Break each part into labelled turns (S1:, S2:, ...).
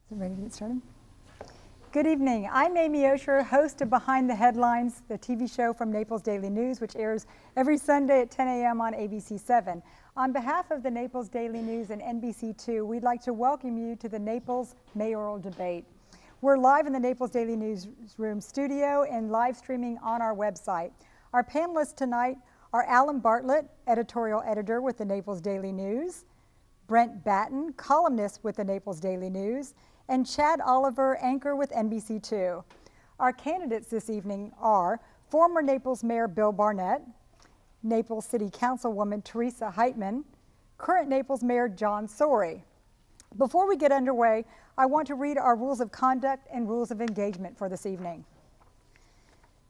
S1: Is it ready to get started? Good evening. I'm Amy Osher, host of Behind the Headlines, the TV show from Naples Daily News, which airs every Sunday at 10 a.m. on ABC7. On behalf of the Naples Daily News and NBC2, we'd like to welcome you to the Naples Mayoral debate. We're live in the Naples Daily Newsroom studio and live streaming on our website. Our panelists tonight are Alan Bartlett, editorial editor with the Naples Daily News, Brent Batten, columnist with the Naples Daily News, and Chad Oliver, anchor with NBC2. Our candidates this evening are former Naples Mayor Bill Barnett, Naples City Councilwoman Teresa Heitman, current Naples Mayor John Sorey. Before we get underway, I want to read our rules of conduct and rules of engagement for this evening.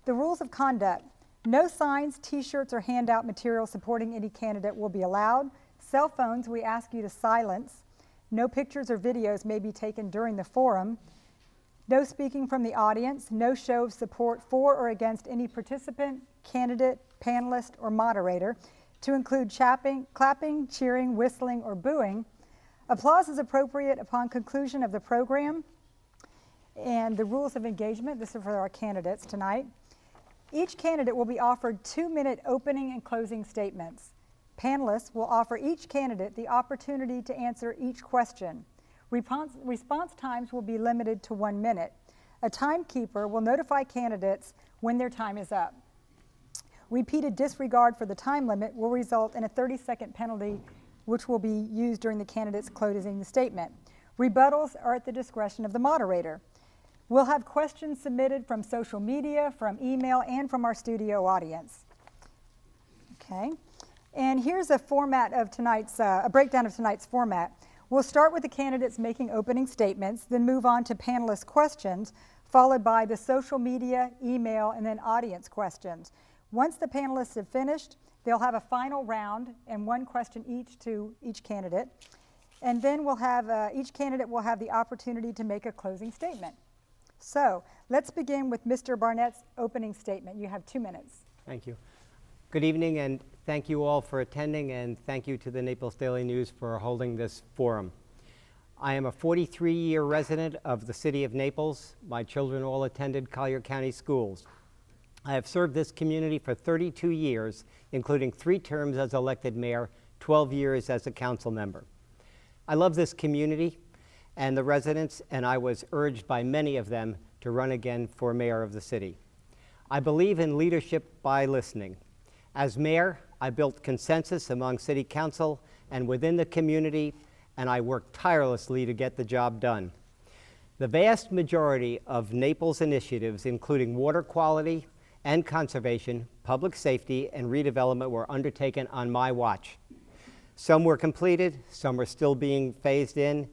S1: The rules of conduct: no signs, t-shirts, or handout material supporting any candidate will be allowed. Cell phones we ask you to silence. No pictures or videos may be taken during the forum. No speaking from the audience. No show of support for or against any participant, candidate, panelist, or moderator, to include clapping, cheering, whistling, or booing. Applause is appropriate upon conclusion of the program. And the rules of engagement, this is for our candidates tonight. Each candidate will be offered 2-minute opening and closing statements. Panelists will offer each candidate the opportunity to answer each question. Response times will be limited to 1 minute. A timekeeper will notify candidates when their time is up. Repeated disregard for the time limit will result in a 30-second penalty, which will be used during the candidate's closing statement. Rebuttals are at the discretion of the moderator. We'll have questions submitted from social media, from email, and from our studio audience. Okay. And here's a format of tonight's, a breakdown of tonight's format. We'll start with the candidates making opening statements, then move on to panelist questions, followed by the social media, email, and then audience questions. Once the panelists have finished, they'll have a final round and one question each to each candidate. And then we'll have, each candidate will have the opportunity to make a closing statement. So let's begin with Mr. Barnett's opening statement. You have 2 minutes.
S2: Thank you. Good evening, and thank you all for attending, and thank you to the Naples Daily News for holding this forum. I am a 43-year resident of the city of Naples. My children all attended Collier County schools. I have served this community for 32 years, including 3 terms as elected mayor, 12 years as a council member. I love this community and the residents, and I was urged by many of them to run again for mayor of the city. I believe in leadership by listening. As mayor, I built consensus among city council and within the community, and I worked tirelessly to get the job done. The vast majority of Naples initiatives, including water quality and conservation, public safety, and redevelopment, were undertaken on my watch. Some were completed, some are still being phased in.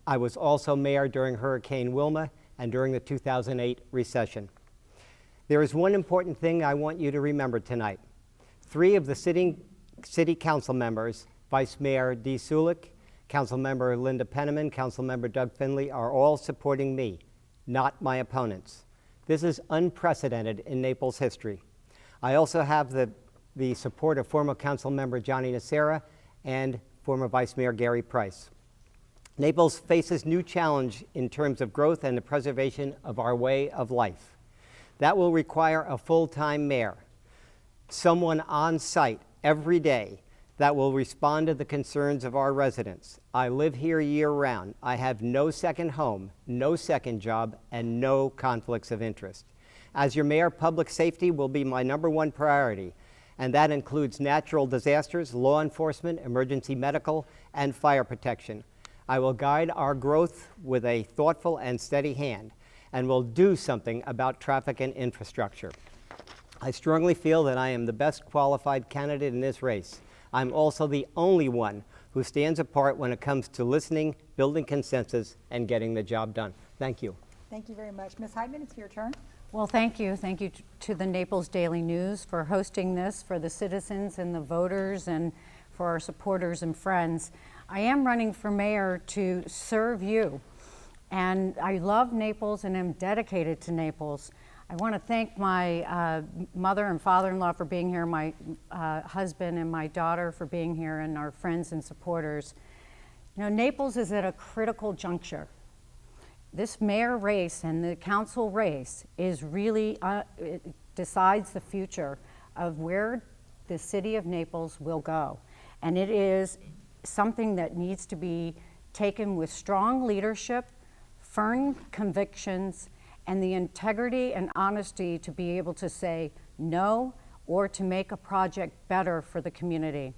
S2: I was also mayor during Hurricane Wilma and during the 2008 recession. There is one important thing I want you to remember tonight. 3 of the city council members, Vice Mayor Dee Sulik, Council Member Linda Penniman, Council Member Doug Finley, are all supporting me, not my opponents. This is unprecedented in Naples history. I also have the support of former Council Member Johnny Nacera and former Vice Mayor Gary Price. Naples faces new challenge in terms of growth and the preservation of our way of life. That will require a full-time mayor, someone on site every day that will respond to the concerns of our residents. I live here year-round. I have no second home, no second job, and no conflicts of interest. As your mayor, public safety will be my #1 priority, and that includes natural disasters, law enforcement, emergency medical, and fire protection. I will guide our growth with a thoughtful and steady hand, and will do something about traffic and infrastructure. I strongly feel that I am the best qualified candidate in this race. I'm also the only one who stands apart when it comes to listening, building consensus, and getting the job done. Thank you.
S1: Thank you very much. Ms. Heitman, it's your turn.
S3: Well, thank you. Thank you to the Naples Daily News for hosting this, for the citizens and the voters, and for our supporters and friends. I am running for mayor to serve you, and I love Naples and am dedicated to Naples. I want to thank my mother and father-in-law for being here, my husband and my daughter for being here, and our friends and supporters. You know, Naples is at a critical juncture. This mayor race and the council race is really, it decides the future of where the city of Naples will go. And it is something that needs to be taken with strong leadership, firm convictions, and the integrity and honesty to be able to say no or to make a project better for the community.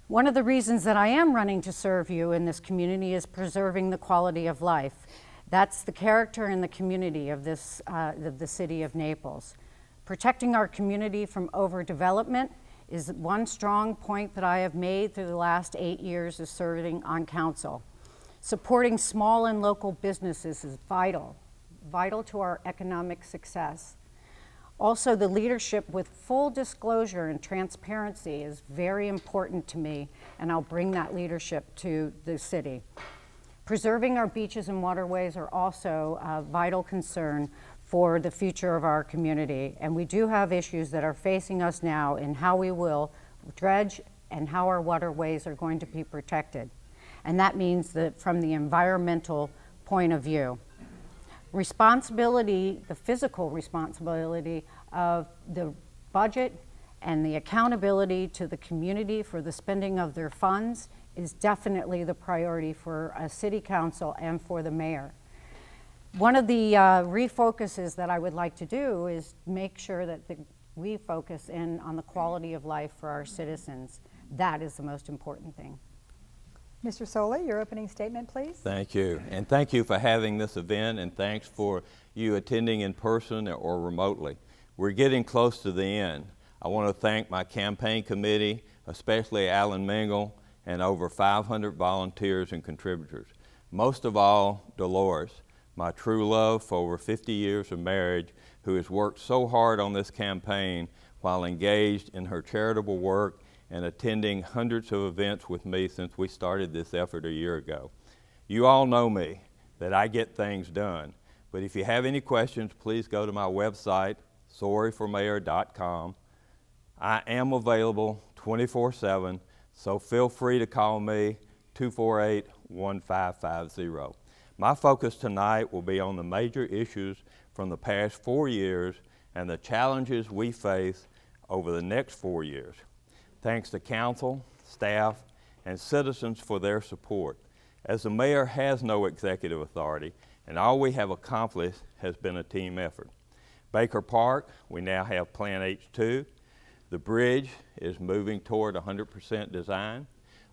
S3: One of the reasons that I am running to serve you in this community is preserving the quality of life. That's the character and the community of this, of the city of Naples. Protecting our community from overdevelopment is one strong point that I have made through the last 8 years of serving on council. Supporting small and local businesses is vital to our economic success. Also, the leadership with full disclosure and transparency is very important to me, and I'll bring that leadership to the city. Preserving our beaches and waterways are also a vital concern for the future of our community, and we do have issues that are facing us now in how we will dredge and how our waterways are going to be protected. And that means that from the environmental point of view. Responsibility, the physical responsibility of the budget and the accountability to the community for the spending of their funds is definitely the priority for a city council and for the mayor. One of the refocuses that I would like to do is make sure that we focus in on the quality of life for our citizens. That is the most important thing.
S1: Mr. Soley, your opening statement, please.
S4: Thank you, and thank you for having this event, and thanks for you attending in person or remotely. We're getting close to the end. I want to thank my campaign committee, especially Alan Mingle, and over 500 volunteers and contributors. Most of all, Dolores, my true love for over 50 years of marriage, who has worked so hard on this campaign while engaged in her charitable work and attending hundreds of events with me since we started this effort a year ago. You all know me, that I get things done, but if you have any questions, please go to my website, sorryformayor.com. I am available 24/7, so feel free to call me 248-1550. My focus tonight will be on the major issues from the past 4 years and the challenges we face over the next 4 years. Thanks to council, staff, and citizens for their support. As the mayor has no executive authority, and all we have accomplished has been a team effort. Baker Park, we now have Plan H2. The bridge is moving toward 100% design.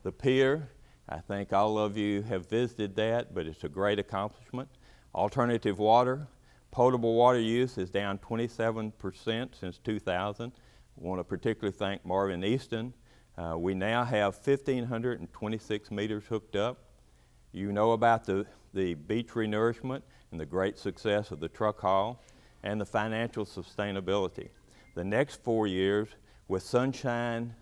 S4: The pier, I think all of you have visited that, but it's a great accomplishment. Alternative water, potable water use is down 27% since 2000. I want to particularly thank Marvin Easton. We now have 1,526 meters hooked up. You know about the beach renourishment and the great success of the truck haul and the financial sustainability. The next 4 years with sunshine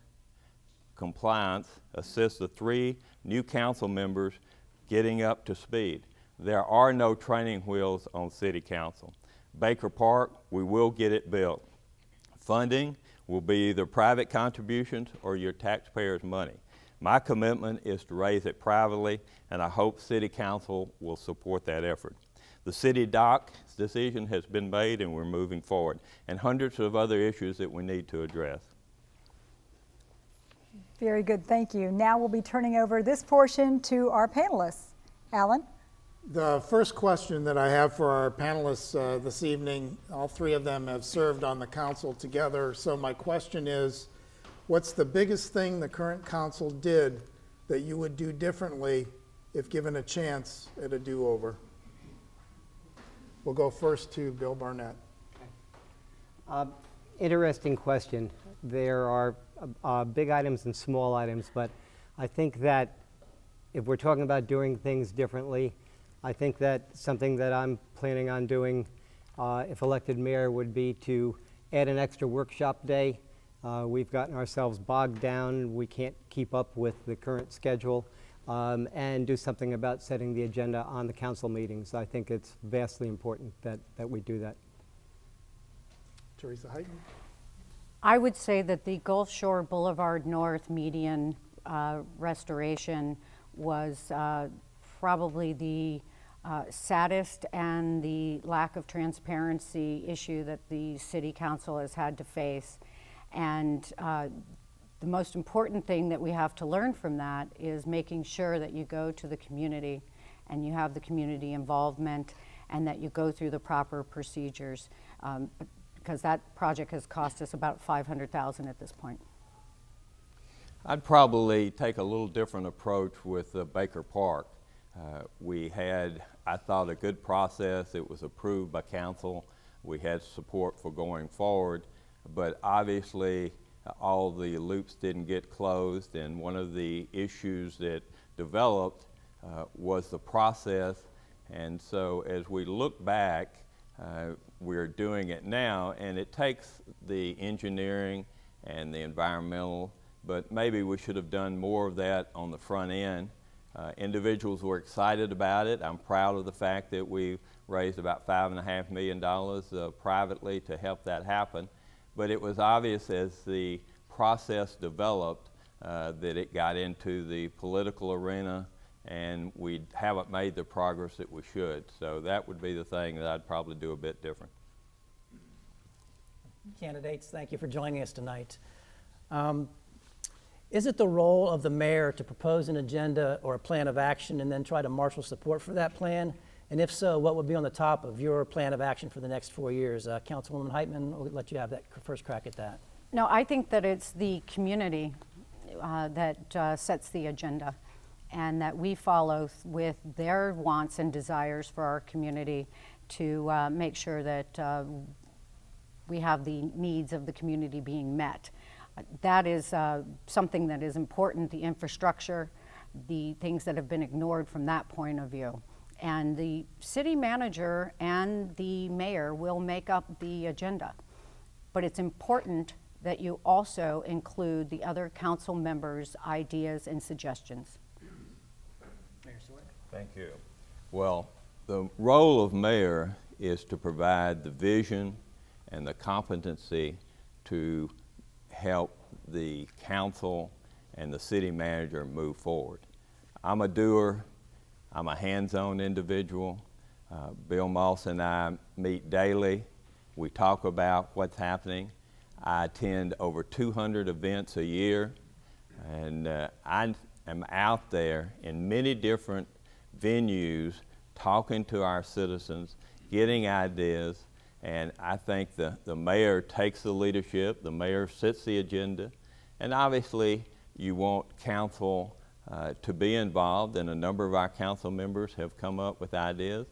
S4: compliance assists the 3 new council members getting up to speed. There are no training wheels on city council. Baker Park, we will get it built. Funding will be either private contributions or your taxpayers' money. My commitment is to raise it privately, and I hope City Council will support that effort. The city dock's decision has been made and we're moving forward, and hundreds of other issues that we need to address.
S1: Very good, thank you. Now we'll be turning over this portion to our panelists. Alan?
S5: The first question that I have for our panelists this evening, all 3 of them have served on the council together, so my question is, what's the biggest thing the current council did that you would do differently if given a chance at a do-over? We'll go first to Bill Barnett.
S2: Interesting question. There are big items and small items, but I think that if we're talking about doing things differently, I think that something that I'm planning on doing if elected mayor would be to add an extra workshop day. We've gotten ourselves bogged down. We can't keep up with the current schedule, and do something about setting the agenda on the council meetings. I think it's vastly important that we do that.
S5: Teresa Heighton.
S3: I would say that the Gulf Shore Boulevard North median restoration was probably the saddest and the lack of transparency issue that the City Council has had to face. And the most important thing that we have to learn from that is making sure that you go to the community and you have the community involvement and that you go through the proper procedures, because that project has cost us about $500,000 at this point.
S4: I'd probably take a little different approach with Baker Park. We had, I thought, a good process. It was approved by council. We had support for going forward, but obviously all the loops didn't get closed, and one of the issues that developed was the process. And so as we look back, we're doing it now, and it takes the engineering and the environmental, but maybe we should have done more of that on the front end. Individuals were excited about it. I'm proud of the fact that we raised about $5.5 million privately to help that happen. But it was obvious as the process developed that it got into the political arena, and we haven't made the progress that we should. So that would be the thing that I'd probably do a bit different.
S6: Candidates, thank you for joining us tonight. Is it the role of the mayor to propose an agenda or a plan of action and then try to marshal support for that plan? And if so, what would be on the top of your plan of action for the next 4 years? Councilwoman Heitman, we'll let you have that first crack at that.
S3: No, I think that it's the community that sets the agenda, and that we follow with their wants and desires for our community to make sure that we have the needs of the community being met. That is something that is important, the infrastructure, the things that have been ignored from that point of view. And the city manager and the mayor will make up the agenda. But it's important that you also include the other council members' ideas and suggestions.
S6: Mayor Sawyer.
S4: Thank you. Well, the role of mayor is to provide the vision and the competency to help the council and the city manager move forward. I'm a doer. I'm a hands-on individual. Bill Moss and I meet daily. We talk about what's happening. I attend over 200 events a year, and I am out there in many different venues talking to our citizens, getting ideas, and I think the mayor takes the leadership, the mayor sets the agenda, and obviously you want council to be involved, and a number of our council members have come up with ideas.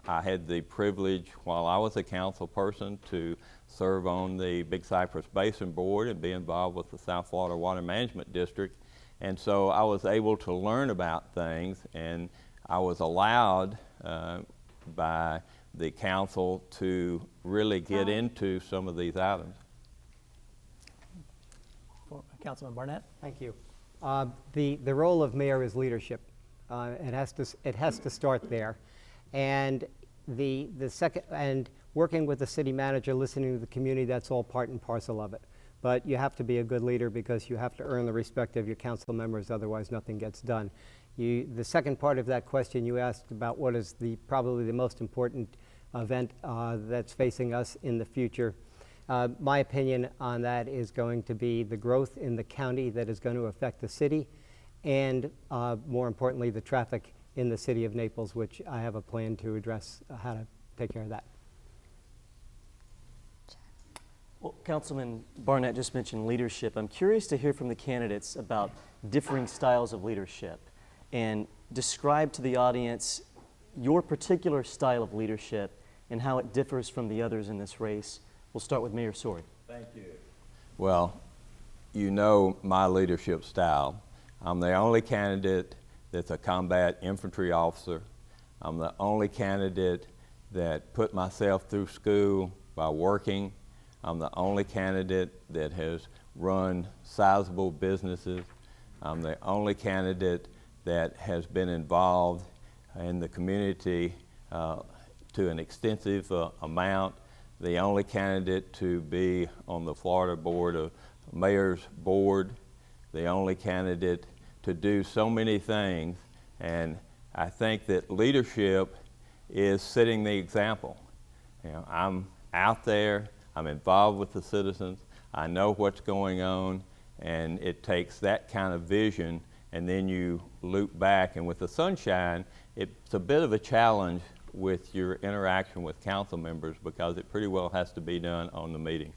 S4: I had the privilege while I was a council person to serve on the Big Cypress Basin Board and be involved with the South Florida Water Management District, and so I was able to learn about things, and I was allowed by the council to really get into some of these items.
S6: Councilman Barnett.
S2: Thank you. The role of mayor is leadership. It has to start there, and the second, and working with the city manager, listening to the community. That's all part and parcel of it. But you have to be a good leader because you have to earn the respect of your council members. Otherwise, nothing gets done. The second part of that question you asked about what is probably the most important event that's facing us in the future. My opinion on that is going to be the growth in the county that is going to affect the city, and more importantly, the traffic in the city of Naples, which I have a plan to address how to take care of that.
S7: Well, Councilman Barnett just mentioned leadership. I'm curious to hear from the candidates about differing styles of leadership, and describe to the audience your particular style of leadership and how it differs from the others in this race. We'll start with Mayor Sawyer.
S4: Thank you. Well, you know my leadership style. I'm the only candidate that's a combat infantry officer. I'm the only candidate that put myself through school by working. I'm the only candidate that has run sizable businesses. I'm the only candidate that has been involved in the community to an extensive amount. The only candidate to be on the Florida Board of Mayor's Board. The only candidate to do so many things. And I think that leadership is setting the example. You know, I'm out there, I'm involved with the citizens, I know what's going on, and it takes that kind of vision, and then you loop back, and with the sunshine, it's a bit of a challenge with your interaction with council members because it pretty well has to be done on the meeting.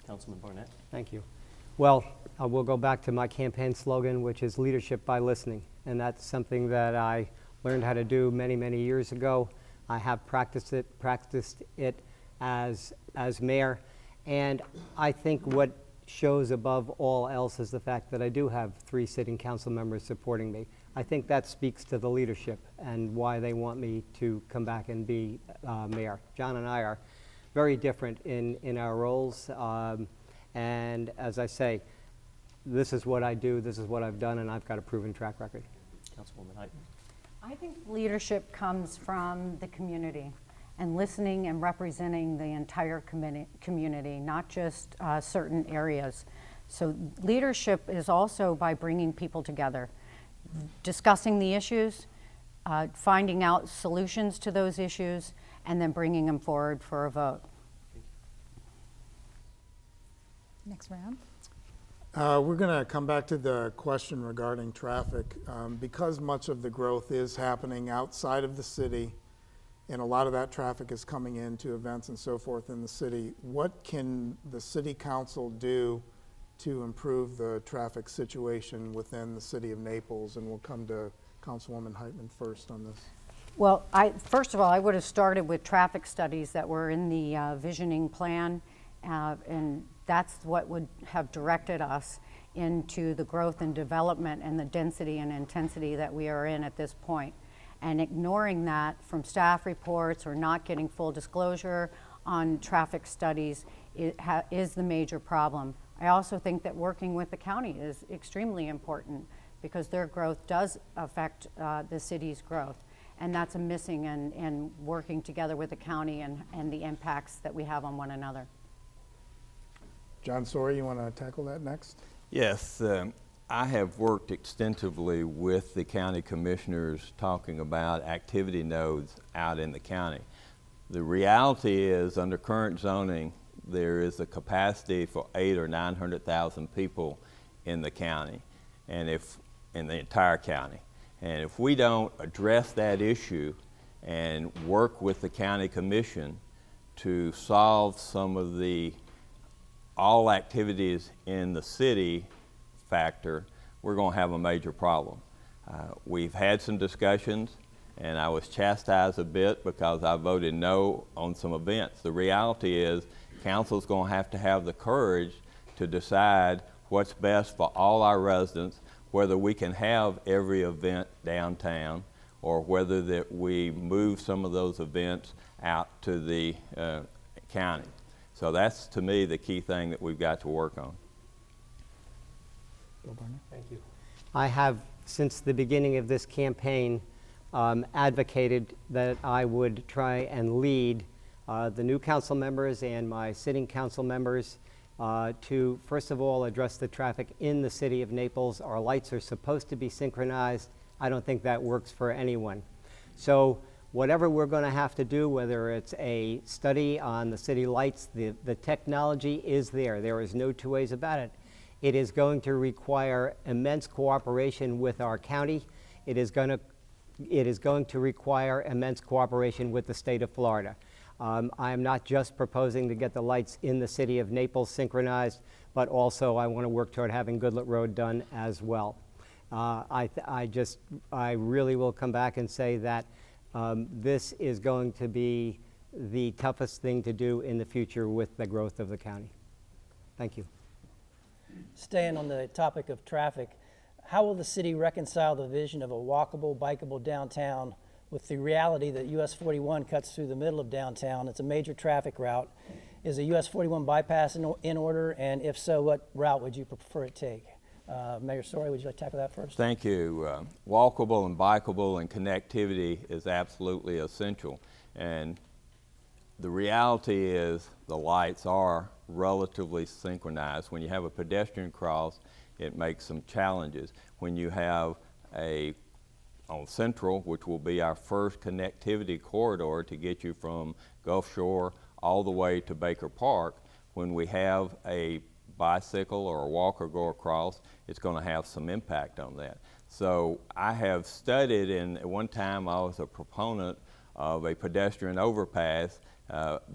S7: Councilman Barnett.
S2: Thank you. Well, we'll go back to my campaign slogan, which is leadership by listening. And that's something that I learned how to do many, many years ago. I have practiced it as mayor. And I think what shows above all else is the fact that I do have 3 sitting council members supporting me. I think that speaks to the leadership and why they want me to come back and be mayor. John and I are very different in our roles. And as I say, this is what I do, this is what I've done, and I've got a proven track record.
S7: Councilwoman Hyten.
S3: I think leadership comes from the community and listening and representing the entire community, not just certain areas. So leadership is also by bringing people together, discussing the issues, finding out solutions to those issues, and then bringing them forward for a vote.
S1: Next round.
S5: We're going to come back to the question regarding traffic. Because much of the growth is happening outside of the city, and a lot of that traffic is coming into events and so forth in the city, what can the city council do to improve the traffic situation within the city of Naples? And we'll come to Councilwoman Hyten first on this.
S3: Well, first of all, I would have started with traffic studies that were in the visioning plan, and that's what would have directed us into the growth and development and the density and intensity that we are in at this point. And ignoring that from staff reports or not getting full disclosure on traffic studies is the major problem. I also think that working with the county is extremely important because their growth does affect the city's growth. And that's a missing in working together with the county and the impacts that we have on one another.
S5: John Sorey, you want to tackle that next?
S4: Yes, I have worked extensively with the county commissioners talking about activity nodes out in the county. The reality is, under current zoning, there is a capacity for 800,000 or 900,000 people in the county, and in the entire county. And if we don't address that issue and work with the county commission to solve some of the all activities in the city factor, we're going to have a major problem. We've had some discussions, and I was chastised a bit because I voted no on some events. The reality is, council's going to have the courage to decide what's best for all our residents, whether we can have every event downtown or whether that we move some of those events out to the county. So that's, to me, the key thing that we've got to work on.
S2: Thank you. I have, since the beginning of this campaign, advocated that I would try and lead the new council members and my sitting council members to, first of all, address the traffic in the city of Naples. Our lights are supposed to be synchronized. I don't think that works for anyone. So whatever we're going to have to do, whether it's a study on the city lights, the technology is there. There is no two ways about it. It is going to require immense cooperation with our county. It is going to require immense cooperation with the state of Florida. I am not just proposing to get the lights in the city of Naples synchronized, but also I want to work toward having Goodlet Road done as well. I really will come back and say that this is going to be the toughest thing to do in the future with the growth of the county. Thank you.
S6: Staying on the topic of traffic, how will the city reconcile the vision of a walkable, bikeable downtown with the reality that US 41 cuts through the middle of downtown? It's a major traffic route. Is a US 41 bypass in order? And if so, what route would you prefer it take? Mayor Sorey, would you like to tackle that first?
S4: Thank you. Walkable and bikeable and connectivity is absolutely essential. And the reality is the lights are relatively synchronized. When you have a pedestrian cross, it makes some challenges. When you have a on Central, which will be our first connectivity corridor to get you from Gulf Shore all the way to Baker Park. When we have a bicycle or a walker go across, it's going to have some impact on that. So I have studied, and at one time I was a proponent of a pedestrian overpass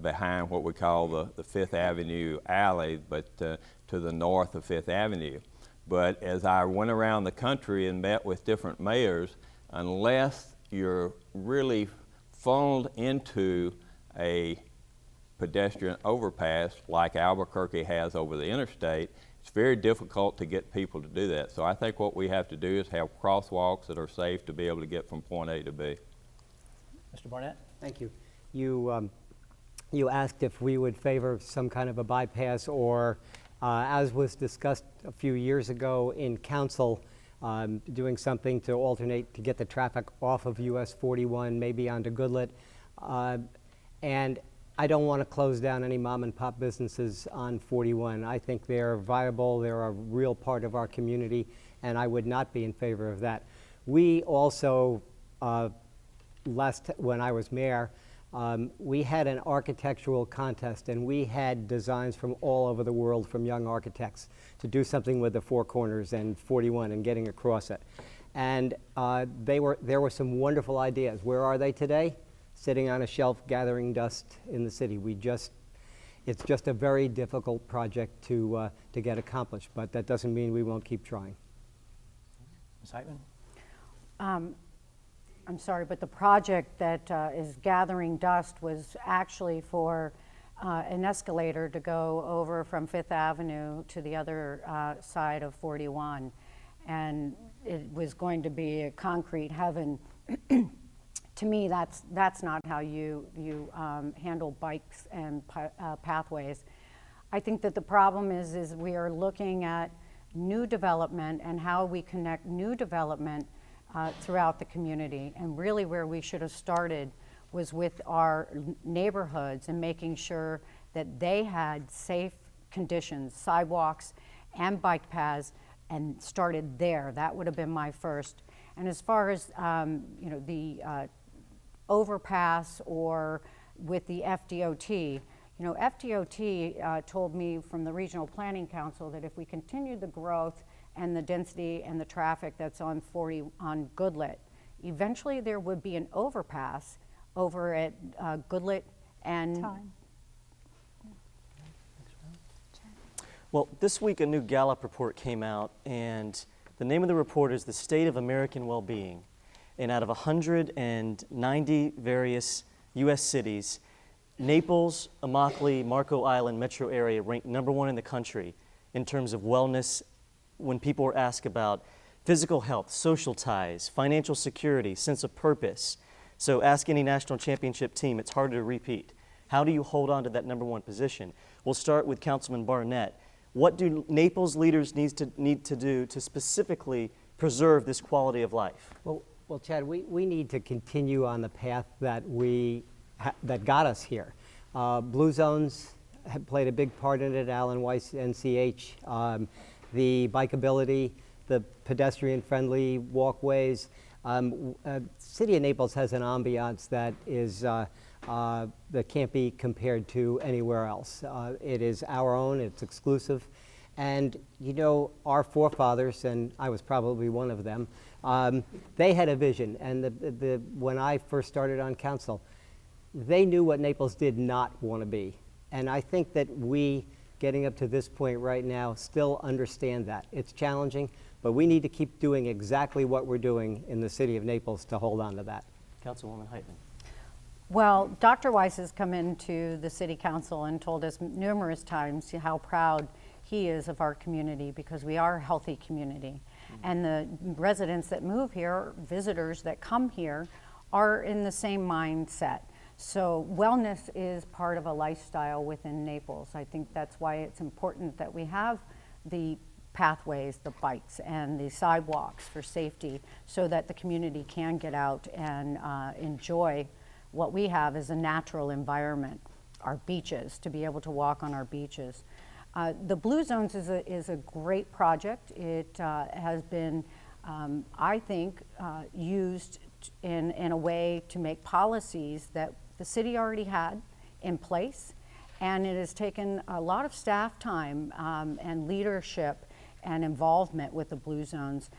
S4: behind what we call the Fifth Avenue alley, but to the north of Fifth Avenue. But as I went around the country and met with different mayors, unless you're really funneled into a pedestrian overpass like Albuquerque has over the interstate, it's very difficult to get people to do that. So I think what we have to do is have crosswalks that are safe to be able to get from point A to B.
S6: Mr. Barnett?
S2: Thank you. You asked if we would favor some kind of a bypass or, as was discussed a few years ago in council, doing something to alternate to get the traffic off of US 41, maybe onto Goodlet. And I don't want to close down any mom and pop businesses on 41. I think they're viable, they're a real part of our community, and I would not be in favor of that. We also, when I was mayor, we had an architectural contest, and we had designs from all over the world from young architects to do something with the Four Corners and 41 and getting across it. And there were some wonderful ideas. Where are they today? Sitting on a shelf gathering dust in the city. It's just a very difficult project to get accomplished, but that doesn't mean we won't keep trying.
S6: Ms. Heitman?
S3: I'm sorry, but the project that is gathering dust was actually for an escalator to go over from Fifth Avenue to the other side of 41. And it was going to be a concrete heaven. To me, that's not how you handle bikes and pathways. I think that the problem is we are looking at new development and how we connect new development throughout the community. And really where we should have started was with our neighborhoods and making sure that they had safe conditions, sidewalks and bike paths, and started there. That would have been my first. And as far as the overpass or with the FDOT, FDOT told me from the Regional Planning Council that if we continue the growth and the density and the traffic that's on 40 on Goodlet, eventually there would be an overpass over at Goodlet and
S1: Time.
S7: Well, this week a new Gallup report came out, and the name of the report is The State of American Well-Being. And out of 190 various U.S. cities, Naples, Immokalee, Marco Island metro area ranked #1 in the country in terms of wellness when people were asked about physical health, social ties, financial security, sense of purpose. So ask any national championship team, it's harder to repeat. How do you hold on to that #1 position? We'll start with Councilman Barnett. What do Naples leaders need to do to specifically preserve this quality of life?
S2: Well, Chad, we need to continue on the path that that got us here. Blue zones have played a big part in it, Alan Weiss, NCH, the bikeability, the pedestrian-friendly walkways. City of Naples has an ambiance that is that can't be compared to anywhere else. It is our own, it's exclusive. And our forefathers, and I was probably one of them, they had a vision. And when I first started on council, they knew what Naples did not want to be. And I think that we, getting up to this point right now, still understand that. It's challenging, but we need to keep doing exactly what we're doing in the city of Naples to hold on to that.
S7: Councilwoman Heitman.
S3: Well, Dr. Weiss has come into the city council and told us numerous times how proud he is of our community because we are a healthy community. And the residents that move here, visitors that come here, are in the same mindset. So wellness is part of a lifestyle within Naples. I think that's why it's important that we have the pathways, the bikes, and the sidewalks for safety so that the community can get out and enjoy what we have as a natural environment, our beaches, to be able to walk on our beaches. The Blue Zones is a great project. It has been I think, used in a way to make policies that the city already had in place. And it has taken a lot of staff time and leadership and involvement with the Blue Zones.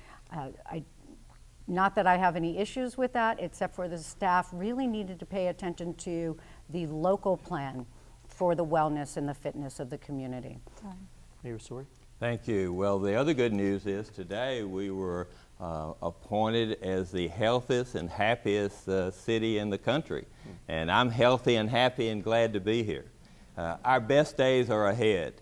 S3: Not that I have any issues with that, except for the staff really needed to pay attention to the local plan for the wellness and the fitness of the community.
S7: Mayor Sori?
S4: Thank you. Well, the other good news is today we were appointed as the healthiest and happiest city in the country. And I'm healthy and happy and glad to be here. Our best days are ahead.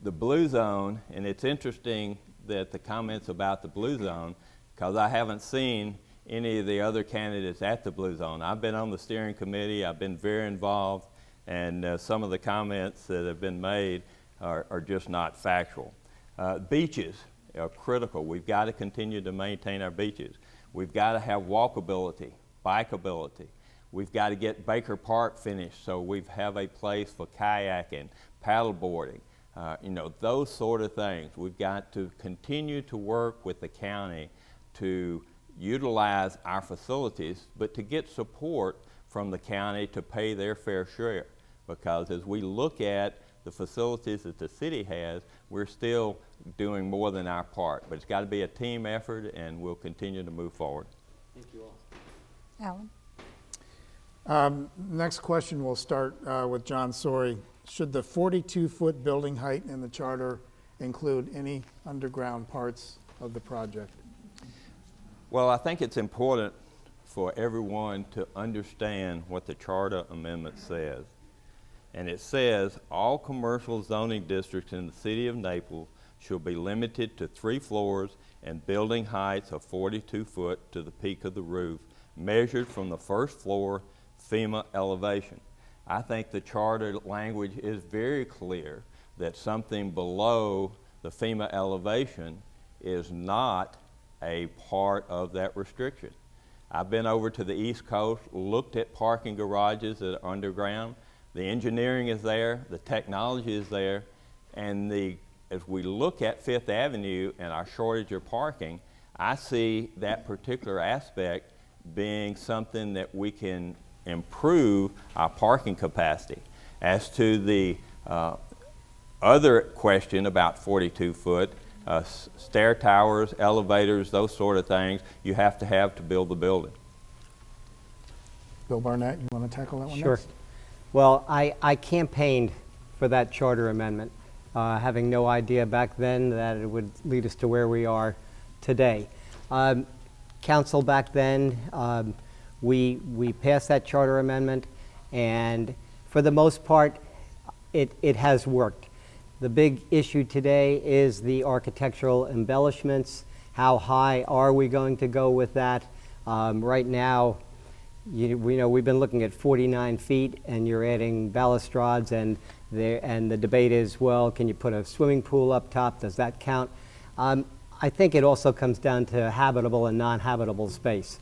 S4: The Blue Zone, and it's interesting that the comments about the Blue Zone, because I haven't seen any of the other candidates at the Blue Zone. I've been on the steering committee, I've been very involved, and some of the comments that have been made are just not factual. Beaches are critical. We've got to continue to maintain our beaches. We've got to have walkability, bikeability. We've got to get Baker Park finished so we have a place for kayaking, paddleboarding, those sort of things. We've got to continue to work with the county to utilize our facilities, but to get support from the county to pay their fair share. Because as we look at the facilities that the city has, we're still doing more than our part. But it's got to be a team effort, and we'll continue to move forward.
S7: Thank you all.
S1: Alan?
S5: Next question, we'll start with John Sori. Should the 42-foot building height in the charter include any underground parts of the project?
S4: Well, I think it's important for everyone to understand what the charter amendment says. And it says, all commercial zoning districts in the city of Naples shall be limited to 3 floors and building heights of 42 foot to the peak of the roof, measured from the first floor FEMA elevation. I think the charter language is very clear that something below the FEMA elevation is not a part of that restriction. I've been over to the East Coast, looked at parking garages that are underground. The engineering is there, the technology is there, and as we look at Fifth Avenue and our shortage of parking, I see that particular aspect being something that we can improve our parking capacity. As to the other question about 42 foot, stair towers, elevators, those sort of things, you have to build the building.
S5: Bill Barnett, you want to tackle that one
S2: Sure.
S5: next?
S2: Well, I campaigned for that charter amendment, having no idea back then that it would lead us to where we are today. Council back then, we passed that charter amendment, and for the most part, it has worked. The big issue today is the architectural embellishments. How high are we going to go with that? Right now, we know we've been looking at 49 feet, and you're adding balustrades, and the debate is, well, can you put a swimming pool up top? Does that count? I think it also comes down to habitable and non-habitable space.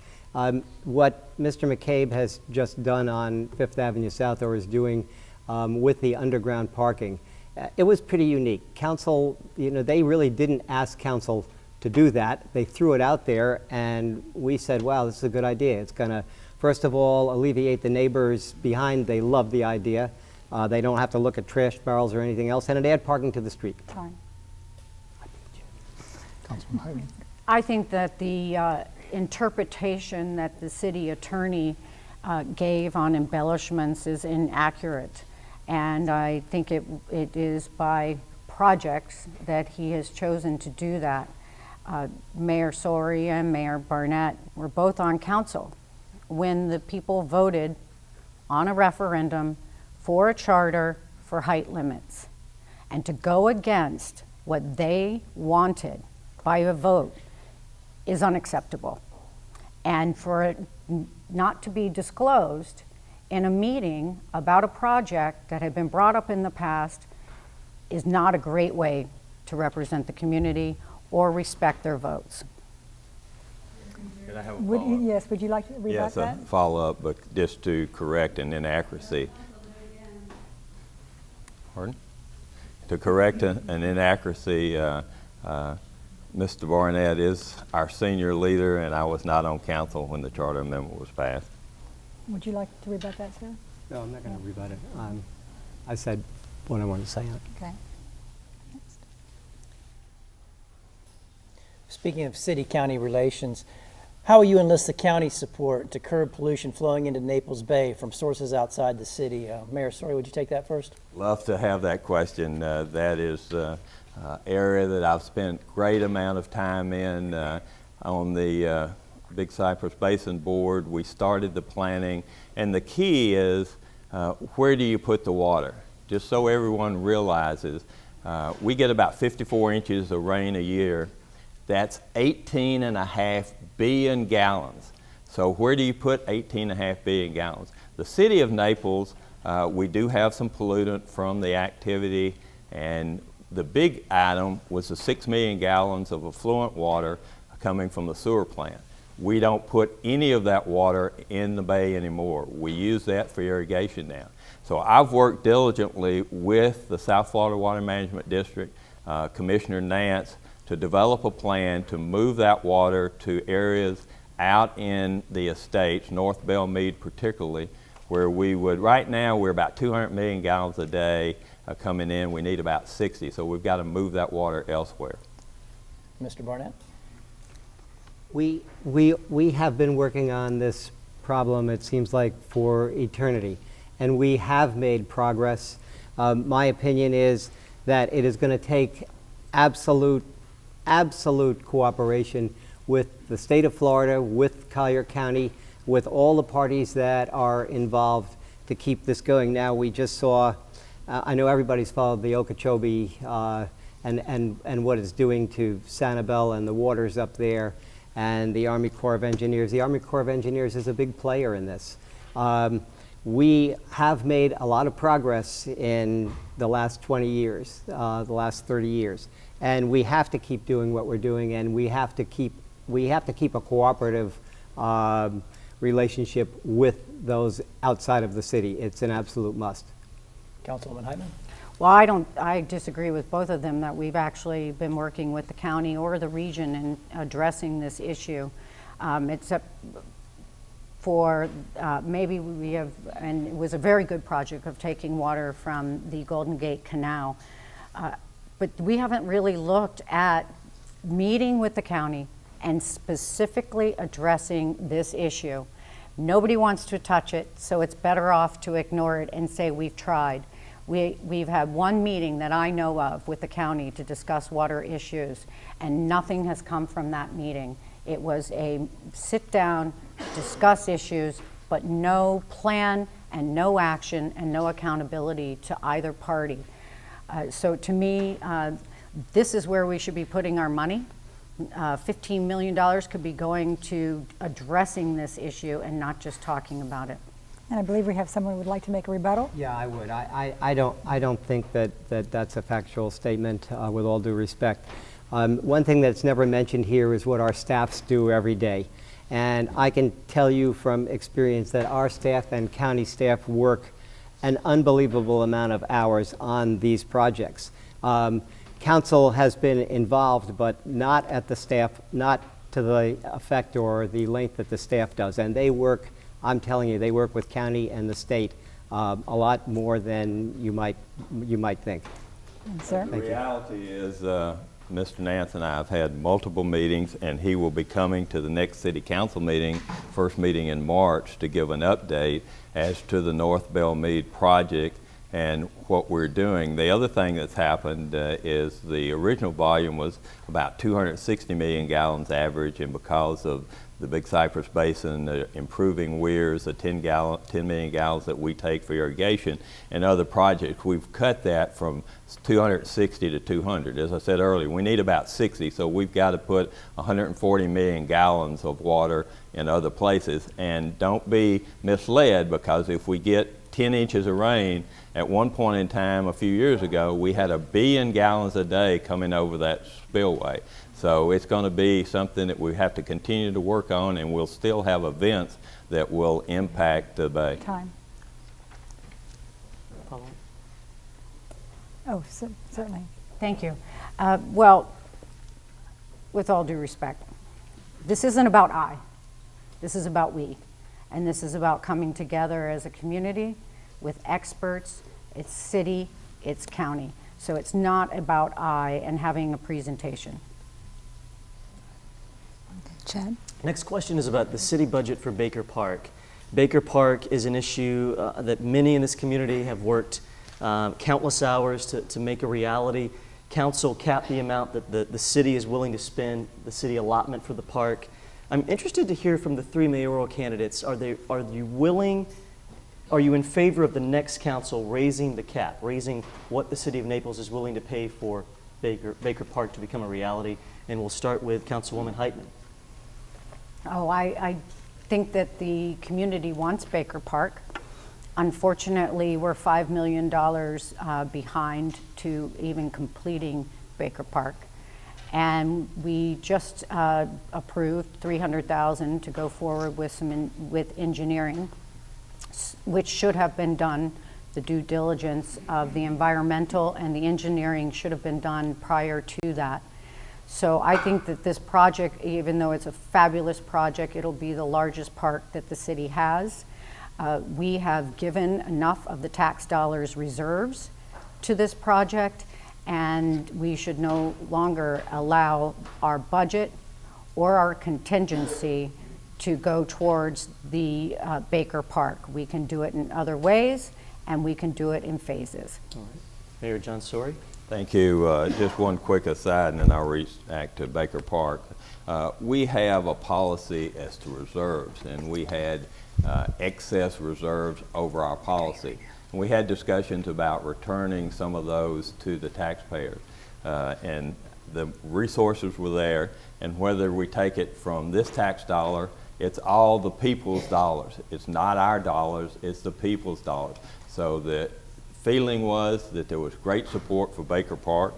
S2: What Mr. McCabe has just done on Fifth Avenue South, or is doing with the underground parking, it was pretty unique. Council, they really didn't ask council to do that. They threw it out there, and we said, wow, this is a good idea. It's going to, first of all, alleviate the neighbors behind. They love the idea. They don't have to look at trash barrels or anything else, and it add parking to the street.
S1: Time.
S5: Councilman Hyden.
S3: I think that the interpretation that the city attorney gave on embellishments is inaccurate. And I think it is by projects that he has chosen to do that. Mayor Sori and Mayor Barnett were both on council when the people voted on a referendum for a charter for height limits. And to go against what they wanted by a vote is unacceptable. And for it not to be disclosed in a meeting about a project that had been brought up in the past is not a great way to represent the community or respect their votes.
S4: Can I have a follow-up?
S1: Yes, would you like to read
S4: Yes,
S1: that?
S4: a follow-up, but just to correct an inaccuracy. Pardon? To correct an inaccuracy, Mr. Barnett is our senior leader, and I was not on council when the charter amendment was passed.
S1: Would you like to rebut that, sir?
S2: No, I'm not going to rebut it. I said what I wanted to say on it.
S1: Okay.
S6: Speaking of city-county relations, how will you enlist the county's support to curb pollution flowing into Naples Bay from sources outside the city? Mayor Story, would you take that first?
S4: Love to have that question. That is area that I've spent great amount of time in on the Big Cypress Basin Board. We started the planning, and the key is where do you put the water? Just so everyone realizes, we get about 54 inches of rain a year. That's 18.5 billion gallons. So where do you put 18.5 billion gallons? The city of Naples, we do have some pollutant from the activity, and the big item was the 6 million gallons of effluent water coming from the sewer plant. We don't put any of that water in the bay anymore. We use that for irrigation now. So I've worked diligently with the South Florida Water Management District, Commissioner Nance, to develop a plan to move that water to areas out in the estates, North Belmead particularly, where we would, right now we're about 200 million gallons a day coming in. We need about 60, so we've got to move that water elsewhere.
S6: Mr. Barnett?
S2: We have been working on this problem, it seems like, for eternity, and we have made progress. My opinion is that it is going to take absolute cooperation with the state of Florida, with Collier County, with all the parties that are involved to keep this going. Now, we just saw, I know everybody's followed the Okeechobee and what it's doing to Sanibel and the waters up there, and the Army Corps of Engineers. The Army Corps of Engineers is a big player in this. We have made a lot of progress in the last 20 years, the last 30 years. And we have to keep doing what we're doing, and we have to keep a cooperative relationship with those outside of the city. It's an absolute must.
S6: Councilwoman Hyman?
S3: Well, I disagree with both of them that we've actually been working with the county or the region in addressing this issue. Except for maybe we have, and it was a very good project of taking water from the Golden Gate Canal. But we haven't really looked at meeting with the county and specifically addressing this issue. Nobody wants to touch it, so it's better off to ignore it and say we've tried. We've had one meeting that I know of with the county to discuss water issues, and nothing has come from that meeting. It was a sit down, discuss issues, but no plan and no action and no accountability to either party. So to me, this is where we should be putting our money. $15 million could be going to addressing this issue and not just talking about it.
S1: And I believe we have someone who would like to make a rebuttal.
S2: Yeah, I would. I don't think that's a factual statement, with all due respect. One thing that's never mentioned here is what our staffs do every day. And I can tell you from experience that our staff and county staff work an unbelievable amount of hours on these projects. Council has been involved, but not at the staff, not to the effect or the length that the staff does. And they work, I'm telling you, they work with county and the state a lot more than you might think.
S1: Sir?
S4: The reality is, Mr. Nance and I have had multiple meetings, and he will be coming to the next city council meeting, first meeting in March, to give an update as to the North Belmead project and what we're doing. The other thing that's happened is the original volume was about 260 million gallons average, and because of the Big Cypress Basin improving weirs, the 10 million gallons that we take for irrigation and other projects, we've cut that from 260 to 200. As I said earlier, we need about 60, so we've got to put 140 million gallons of water in other places. And don't be misled, because if we get 10 inches of rain, at one point in time a few years ago, we had 1 billion gallons a day coming over that spillway. So it's going to be something that we have to continue to work on, and we'll still have events that will impact the bay.
S1: Time. Oh, certainly.
S3: Thank you. Well, with all due respect, this isn't about I. This is about we. And this is about coming together as a community with experts. It's city, it's county. So it's not about I and having a presentation.
S1: Chad?
S7: Next question is about the city budget for Baker Park. Baker Park is an issue that many in this community have worked countless hours to make a reality. Council capped the amount that the city is willing to spend, the city allotment for the park. I'm interested to hear from the three mayoral candidates. Are you in favor of the next council raising the cap, raising what the city of Naples is willing to pay for Baker Park to become a reality? And we'll start with Councilwoman Heitman.
S3: Oh, I think that the community wants Baker Park. Unfortunately, we're $5 million behind to even completing Baker Park. And we just approved $300,000 to go forward with with engineering, which should have been done. The due diligence of the environmental and the engineering should have been done prior to that. So I think that this project, even though it's a fabulous project, it'll be the largest park that the city has. We have given enough of the tax dollars reserves to this project, and we should no longer allow our budget or our contingency to go towards the Baker Park. We can do it in other ways, and we can do it in phases.
S7: All right. Mayor John Sorey.
S4: Thank you. Just one quick aside, and then I'll react to Baker Park. We have a policy as to reserves, and we had excess reserves over our policy. And we had discussions about returning some of those to the taxpayers. And the resources were there, and whether we take it from this tax dollar, it's all the people's dollars. It's not our dollars, it's the people's dollars. So the feeling was that there was great support for Baker Park.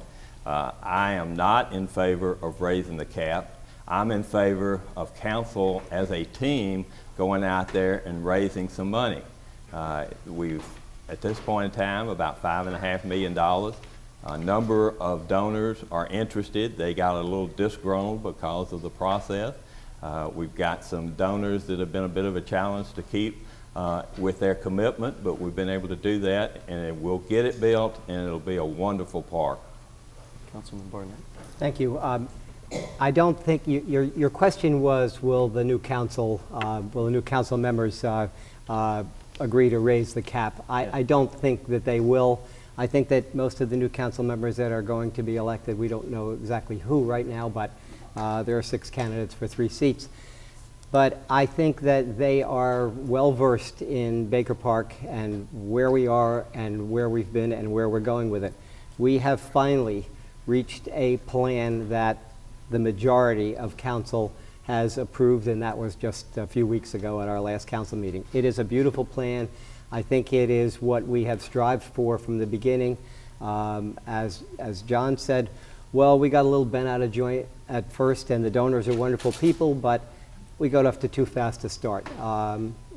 S4: I am not in favor of raising the cap. I'm in favor of council as a team going out there and raising some money. We've, at this point in time, about $5.5 million. A number of donors are interested. They got a little disgruntled because of the process. We've got some donors that have been a bit of a challenge to keep with their commitment, but we've been able to do that, and we'll get it built, and it'll be a wonderful park.
S7: Councilman Barnett.
S2: Thank you. I don't think your question was, will the new council members agree to raise the cap? I don't think that they will. I think that most of the new council members that are going to be elected, we don't know exactly who right now, but there are 6 candidates for 3 seats. But I think that they are well-versed in Baker Park and where we are and where we've been and where we're going with it. We have finally reached a plan that the majority of council has approved, and that was just a few weeks ago at our last council meeting. It is a beautiful plan. I think it is what we have strived for from the beginning. As John said, well, we got a little bent out of joint at first, and the donors are wonderful people, but we got off to too fast to start.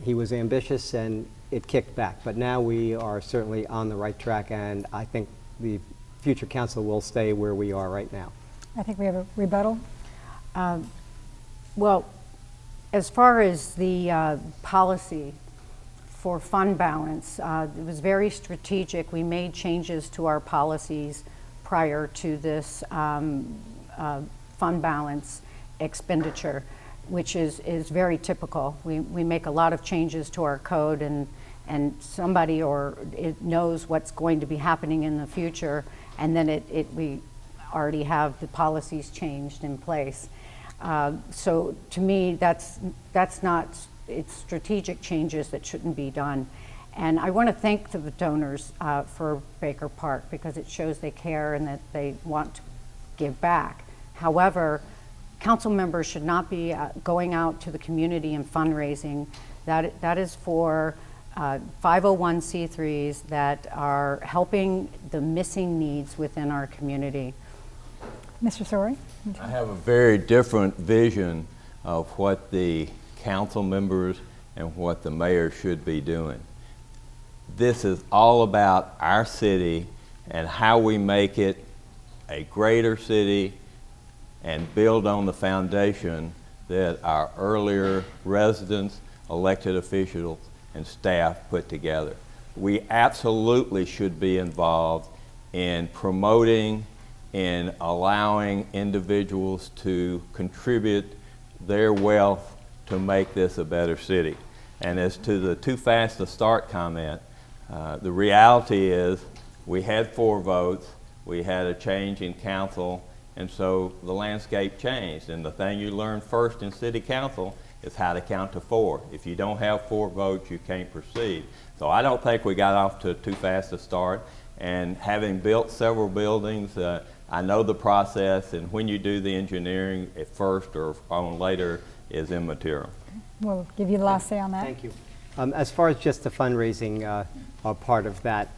S2: He was ambitious, and it kicked back. But now we are certainly on the right track, and I think the future council will stay where we are right now.
S1: I think we have a rebuttal.
S3: Well, as far as the policy for fund balance, it was very strategic. We made changes to our policies prior to this fund balance expenditure, which is very typical. We make a lot of changes to our code, and somebody it knows what's going to be happening in the future, and then we already have the policies changed in place. So to me, that's not, it's strategic changes that shouldn't be done. And I want to thank the donors for Baker Park, because it shows they care and that they want to give back. However, council members should not be going out to the community and fundraising. That is for 501c3s that are helping the missing needs within our community.
S1: Mr. Sorey?
S4: I have a very different vision of what the council members and what the mayor should be doing. This is all about our city and how we make it a greater city and build on the foundation that our earlier residents, elected officials, and staff put together. We absolutely should be involved in promoting and allowing individuals to contribute their wealth to make this a better city. And as to the too fast to start comment, the reality is we had 4 votes, we had a change in council, and so the landscape changed. And the thing you learn first in city council is how to count to 4. If you don't have 4 votes, you can't proceed. So I don't think we got off to too fast a start. And having built several buildings, I know the process, and when you do the engineering at first or on later is immaterial.
S1: We'll give you the last say on that.
S2: Thank you. As far as just the fundraising part of that,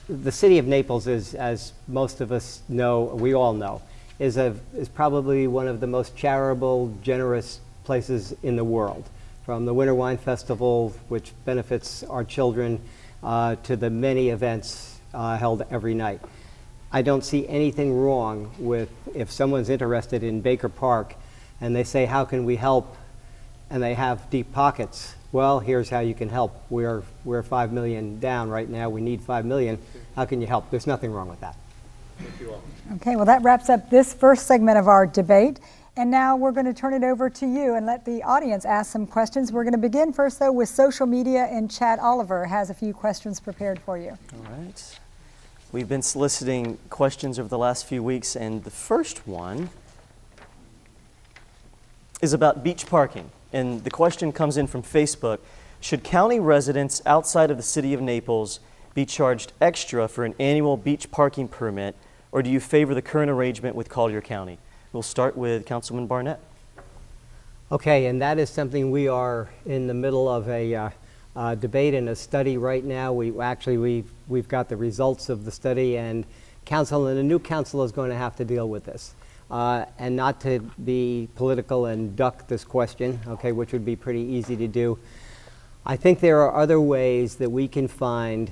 S2: the city of Naples is, as most of us know, we all know, is probably one of the most charitable, generous places in the world. From the Winter Wine Festival, which benefits our children, to the many events held every night. I don't see anything wrong with if someone's interested in Baker Park and they say, how can we help? And they have deep pockets. Well, here's how you can help. We're $5 million down right now. We need $5 million. How can you help? There's nothing wrong with that.
S5: Thank you all.
S1: Okay, well, that wraps up this first segment of our debate. And now we're going to turn it over to you and let the audience ask some questions. We're going to begin first, though, with social media, and Chad Oliver has a few questions prepared for you.
S7: All right. We've been soliciting questions over the last few weeks, and the first one is about beach parking. And the question comes in from Facebook. Should county residents outside of the city of Naples be charged extra for an annual beach parking permit, or do you favor the current arrangement with Collier County? We'll start with Councilman Barnett.
S2: Okay, and that is something we are in the middle of a debate and a study right now. We've got the results of the study, and the new council is going to have to deal with this. And not to be political and duck this question, okay, which would be pretty easy to do. I think there are other ways that we can find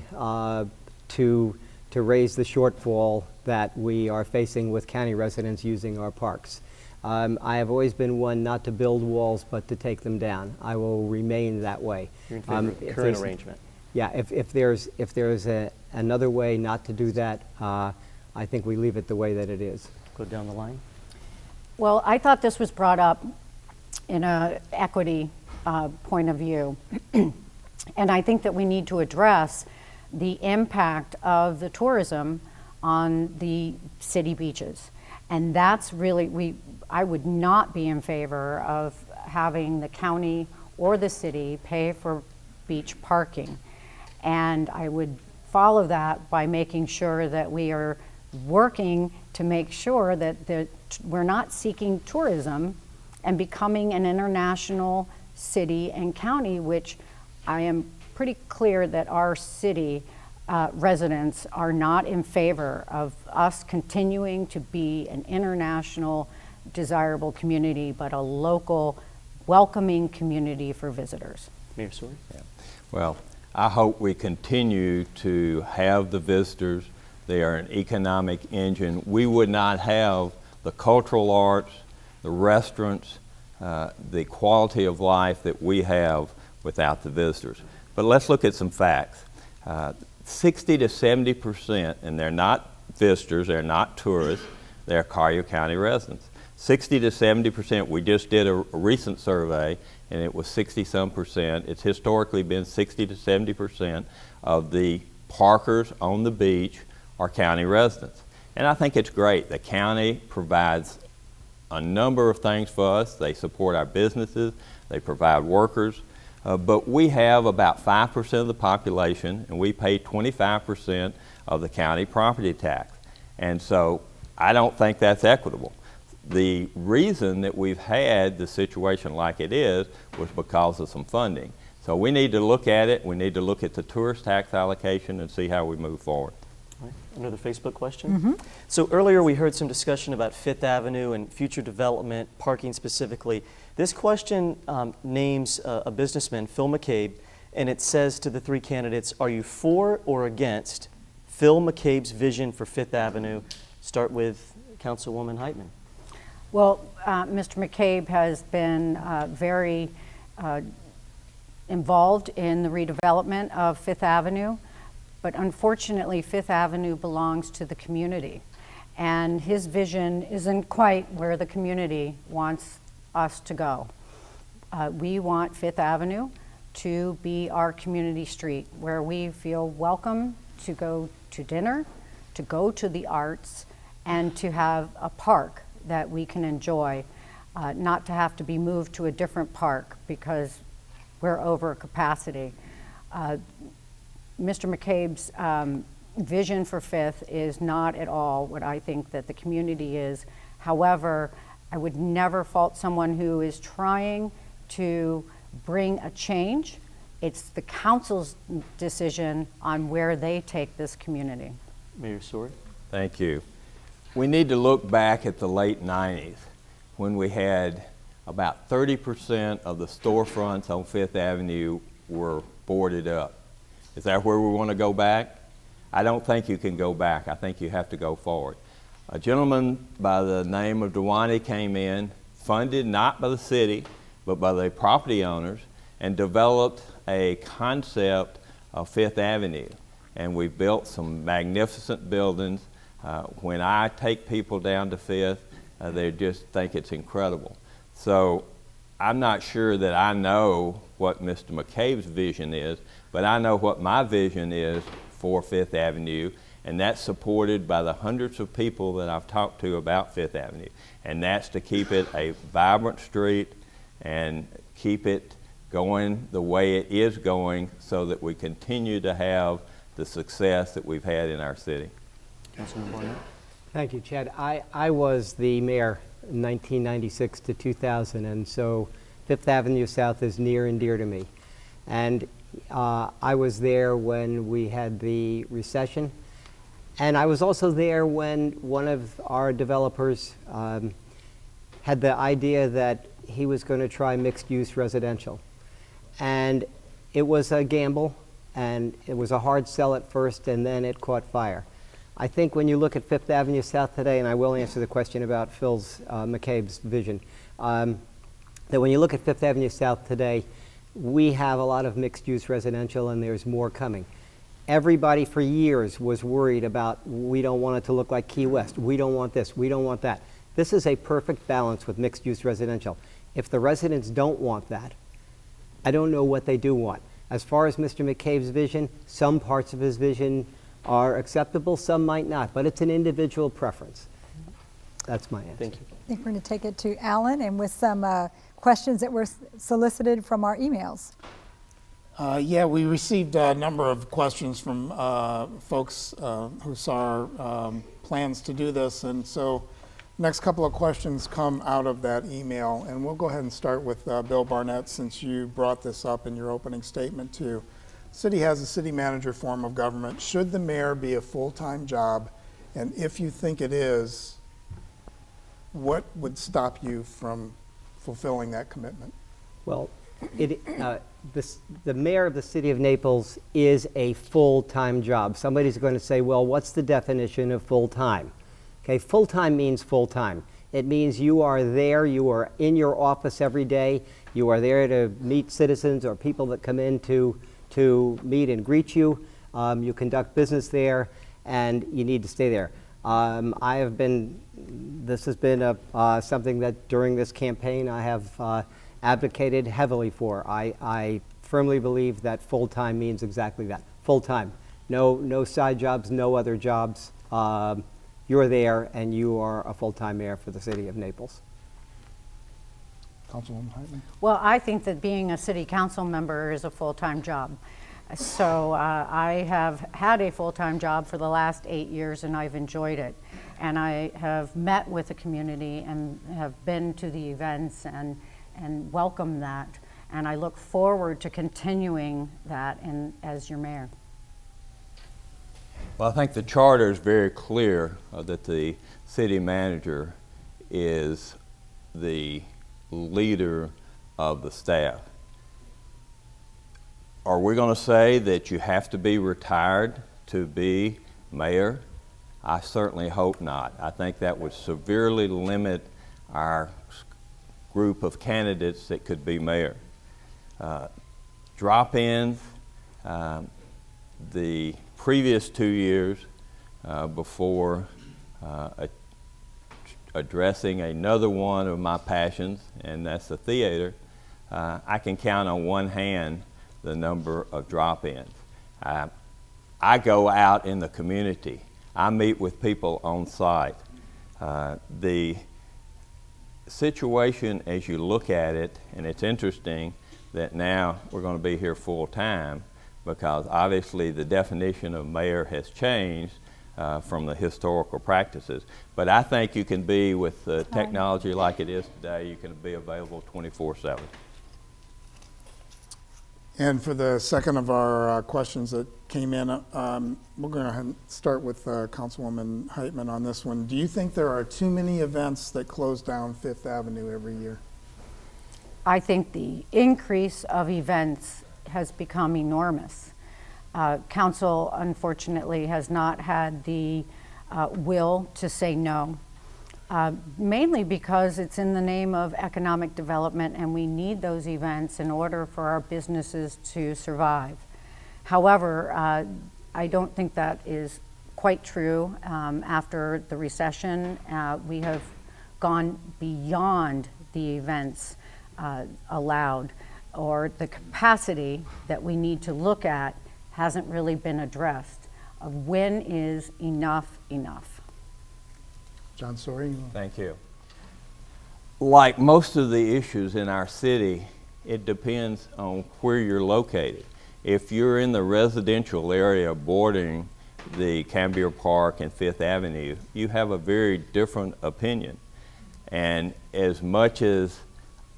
S2: to raise the shortfall that we are facing with county residents using our parks. I have always been one not to build walls, but to take them down. I will remain that way.
S7: You're in favor of the current arrangement.
S2: Yeah, if there's another way not to do that, I think we leave it the way that it is.
S7: Go down the line.
S3: Well, I thought this was brought up in an equity point of view. And I think that we need to address the impact of the tourism on the city beaches. And that's really, I would not be in favor of having the county or the city pay for beach parking. And I would follow that by making sure that we are working to make sure that we're not seeking tourism and becoming an international city and county, which I am pretty clear that our city residents are not in favor of us continuing to be an international desirable community, but a local welcoming community for visitors.
S7: Mayor Sori?
S4: Yeah. Well, I hope we continue to have the visitors. They are an economic engine. We would not have the cultural arts, the restaurants, the quality of life that we have without the visitors. But let's look at some facts. 60 to 70%, and they're not visitors, they're not tourists, they're Collier County residents. 60 to 70%, we just did a recent survey, and it was 60-some percent. It's historically been 60 to 70% of the parkers on the beach are county residents. And I think it's great. The county provides a number of things for us. They support our businesses, they provide workers, but we have about 5% of the population, and we pay 25% of the county property tax. And so I don't think that's equitable. The reason that we've had the situation like it is was because of some funding. So we need to look at it. We need to look at the tourist tax allocation and see how we move forward.
S7: All right. Another Facebook question. So earlier we heard some discussion about Fifth Avenue and future development, parking specifically. This question names a businessman, Phil McCabe, and it says to the three candidates, are you for or against Phil McCabe's vision for Fifth Avenue? Start with Councilwoman Heitman.
S3: Well, Mr. McCabe has been very involved in the redevelopment of Fifth Avenue, but unfortunately, Fifth Avenue belongs to the community. And his vision isn't quite where the community wants us to go. We want Fifth Avenue to be our community street where we feel welcome to go to dinner, to go to the arts, and to have a park that we can enjoy, not to have to be moved to a different park because we're over capacity. Mr. McCabe's vision for Fifth is not at all what I think that the community is. However, I would never fault someone who is trying to bring a change. It's the council's decision on where they take this community.
S7: Mayor Sori?
S4: Thank you. We need to look back at the late 90s when we had about 30% of the storefronts on Fifth Avenue were boarded up. Is that where we want to go back? I don't think you can go back. I think you have to go forward. A gentleman by the name of Dewani came in, funded not by the city, but by the property owners, and developed a concept of Fifth Avenue. And we built some magnificent buildings. When I take people down to Fifth, they just think it's incredible. So I'm not sure that I know what Mr. McCabe's vision is, but I know what my vision is for Fifth Avenue, and that's supported by the hundreds of people that I've talked to about Fifth Avenue. And that's to keep it a vibrant street and keep it going the way it is going so that we continue to have the success that we've had in our city.
S7: Councilman Barnett?
S2: Thank you, Chad. I was the mayor in 1996 to 2000, and so Fifth Avenue South is near and dear to me. And I was there when we had the recession, and I was also there when one of our developers had the idea that he was going to try mixed-use residential. And it was a gamble, and it was a hard sell at first, and then it caught fire. I think when you look at Fifth Avenue South today, and I will answer the question about Phil's McCabe's vision, that when you look at Fifth Avenue South today, we have a lot of mixed-use residential, and there's more coming. Everybody for years was worried about, we don't want it to look like Key West, we don't want this, we don't want that. This is a perfect balance with mixed-use residential. If the residents don't want that, I don't know what they do want. As far as Mr. McCabe's vision, some parts of his vision are acceptable, some might not, but it's an individual preference. That's my answer.
S7: Thank you.
S1: I think we're going to take it to Alan, and with some questions that were solicited from our emails.
S5: Yeah, we received a number of questions from folks who saw our plans to do this, and so next couple of questions come out of that email, and we'll go ahead and start with Bill Barnett, since you brought this up in your opening statement too. City has a city manager form of government. Should the mayor be a full-time job? And if you think it is, what would stop you from fulfilling that commitment?
S2: Well, the mayor of the city of Naples is a full-time job. Somebody's going to say, well, what's the definition of full-time? Okay, full-time means full-time. It means you are there, you are in your office every day, you are there to meet citizens or people that come in to meet and greet you. You conduct business there, and you need to stay there. This has been something that during this campaign I have advocated heavily for. I firmly believe that full-time means exactly that, full-time. No side jobs, no other jobs. You're there, and you are a full-time mayor for the city of Naples.
S5: Councilwoman Heitman?
S3: Well, I think that being a city council member is a full-time job. So I have had a full-time job for the last 8 years, and I've enjoyed it. And I have met with the community and have been to the events and welcomed that. And I look forward to continuing that as your mayor.
S4: Well, I think the charter is very clear that the city manager is the leader of the staff. Are we going to say that you have to be retired to be mayor? I certainly hope not. I think that would severely limit our group of candidates that could be mayor. Drop-ins, the previous 2 years before addressing another one of my passions, and that's the theater, I can count on one hand the number of drop-ins. I go out in the community. I meet with people on site. The situation as you look at it, and it's interesting that now we're going to be here full time because obviously the definition of mayor has changed from the historical practices. But I think you can be, with technology like it is today, you can be available 24/7.
S5: And for the second of our questions that came in, we're going to start with Councilwoman Heitman on this one. Do you think there are too many events that close down Fifth Avenue every year?
S3: I think the increase of events has become enormous. Council, unfortunately, has not had the will to say no, mainly because it's in the name of economic development, and we need those events in order for our businesses to survive. However, I don't think that is quite true. After the recession, we have gone beyond the events allowed, or the capacity that we need to look at hasn't really been addressed of when is enough enough.
S5: John Sorey?
S4: Thank you. Like most of the issues in our city, it depends on where you're located. If you're in the residential area bordering the Cambier Park and Fifth Avenue, you have a very different opinion. And as much as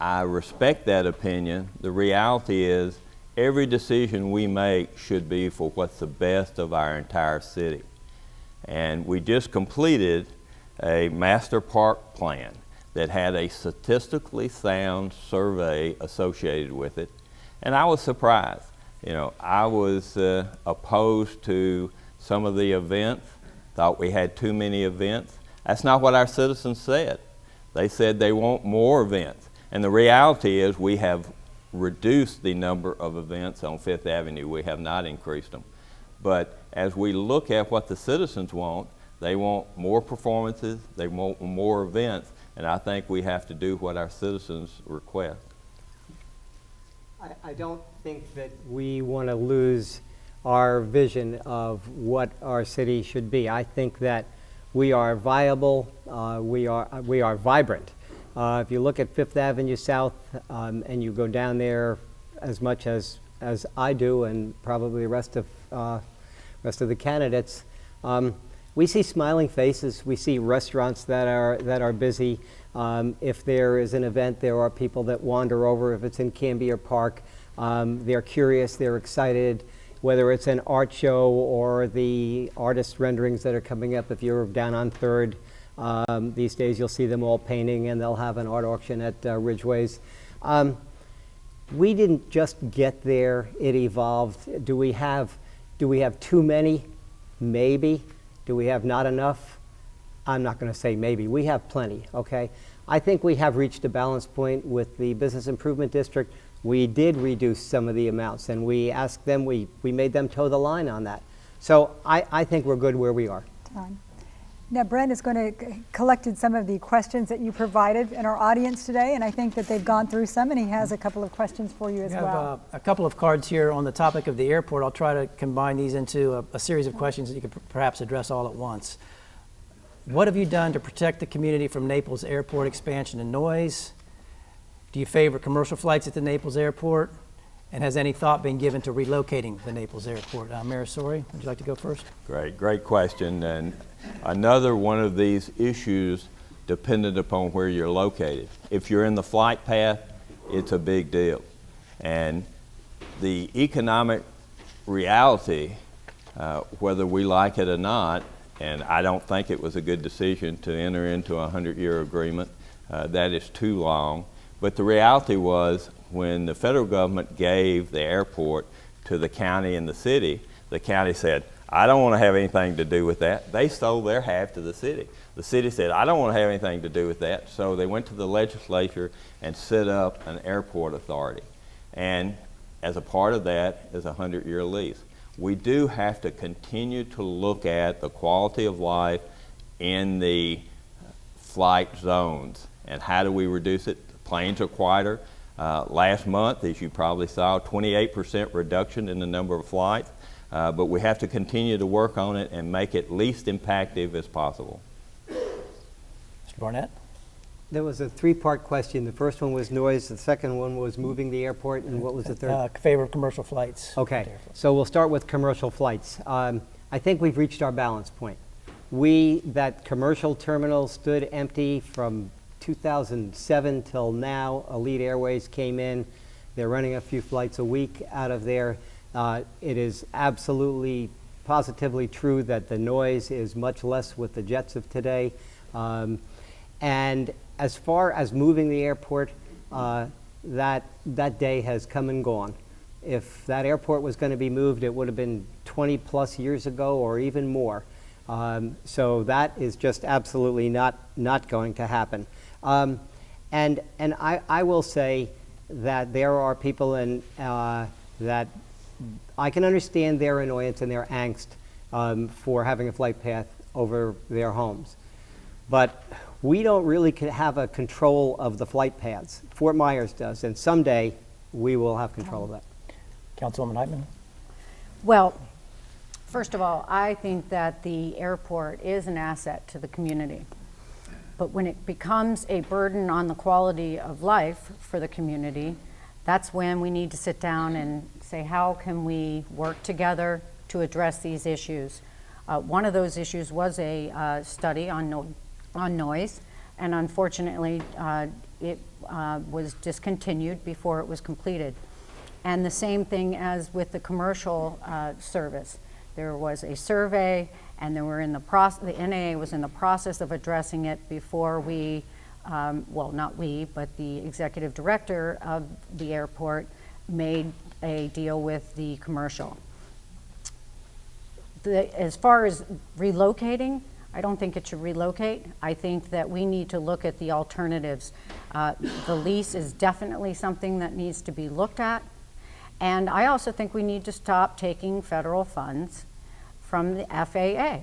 S4: I respect that opinion, the reality is every decision we make should be for what's the best of our entire city. And we just completed a master park plan that had a statistically sound survey associated with it. And I was surprised. You know, I was opposed to some of the events, thought we had too many events. That's not what our citizens said. They said they want more events. And the reality is we have reduced the number of events on Fifth Avenue. We have not increased them. But as we look at what the citizens want, they want more performances, they want more events, and I think we have to do what our citizens request.
S2: I don't think that we want to lose our vision of what our city should be. I think that we are viable, we are vibrant. If you look at Fifth Avenue South and you go down there as much as I do, and probably the rest of the candidates, we see smiling faces. We see restaurants that are busy. If there is an event, there are people that wander over. If it's in Cambier Park, they're curious, they're excited. Whether it's an art show or the artist renderings that are coming up, if you're down on 3rd, these days you'll see them all painting, and they'll have an art auction at Ridgway's. We didn't just get there, it evolved. Do we have too many? Maybe. Do we have not enough? I'm not going to say maybe. We have plenty, okay? I think we have reached a balance point with the Business Improvement District. We did reduce some of the amounts, and we asked them, we made them toe the line on that. So I think we're good where we are.
S1: Time. Now, Brent is going to collected some of the questions that you provided in our audience today, and I think that they've gone through some, and he has a couple of questions for you as well.
S6: We have a couple of cards here on the topic of the airport. I'll try to combine these into a series of questions that you could perhaps address all at once. What have you done to protect the community from Naples Airport expansion and noise? Do you favor commercial flights at the Naples Airport? And has any thought been given to relocating the Naples Airport? Mayor Sorey, would you like to go first?
S4: Great question. And another one of these issues dependent upon where you're located. If you're in the flight path, it's a big deal. And the economic reality, whether we like it or not, and I don't think it was a good decision to enter into a 100-year agreement. That is too long. But the reality was, when the federal government gave the airport to the county and the county said, I don't want to have anything to do with that. They sold their half to the city. The city said, I don't want to have anything to do with that. So they went to the legislature and set up an airport authority. And as a part of that is a 100-year lease. We do have to continue to look at the quality of life in the flight zones and how do we reduce it. Planes are quieter. Last month, as you probably saw, 28% reduction in the number of flights. But we have to continue to work on it and make it least impactful as possible.
S6: Mr. Barnett?
S2: There was a three-part question. The first one was noise, the second one was moving the airport, and what was the third?
S6: Favor of commercial flights.
S2: Okay, so we'll start with commercial flights. I think we've reached our balance point. That commercial terminal stood empty from 2007 till now. Elite Airways came in. They're running a few flights a week out of there. It is absolutely, positively true that the noise is much less with the jets of today. And as far as moving the airport, that day has come and gone. If that airport was going to be moved, it would have been 20 plus years ago or even more. So that is just absolutely not going to happen. And I will say that there are people that I can understand their annoyance and their angst for having a flight path over their homes. But we don't really have a control of the flight paths. Fort Myers does, and someday we will have control of that.
S6: Councilwoman Heitman?
S3: Well, first of all, I think that the airport is an asset to the community. But when it becomes a burden on the quality of life for the community, that's when we need to sit down and say, how can we work together to address these issues? One of those issues was a study on noise, and unfortunately, it was discontinued before it was completed. And the same thing as with the commercial service. There was a survey, and the NAA was in the process of addressing it before we, well, not we, but the executive director of the airport made a deal with the commercial. As far as relocating, I don't think it should relocate. I think that we need to look at the alternatives. The lease is definitely something that needs to be looked at. And I also think we need to stop taking federal funds from the FAA.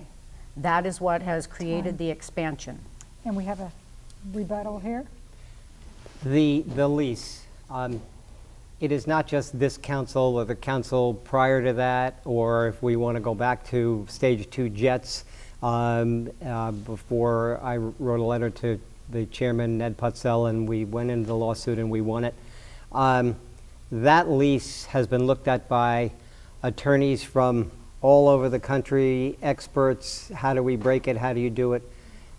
S3: That is what has created the expansion.
S1: And we have a rebuttal here.
S2: The lease, it is not just this council or the council prior to that, or if we want to go back to stage 2 jets. Before I wrote a letter to the chairman, Ned Putzel, and we went into the lawsuit and we won it. That lease has been looked at by attorneys from all over the country, experts. How do we break it? How do you do it?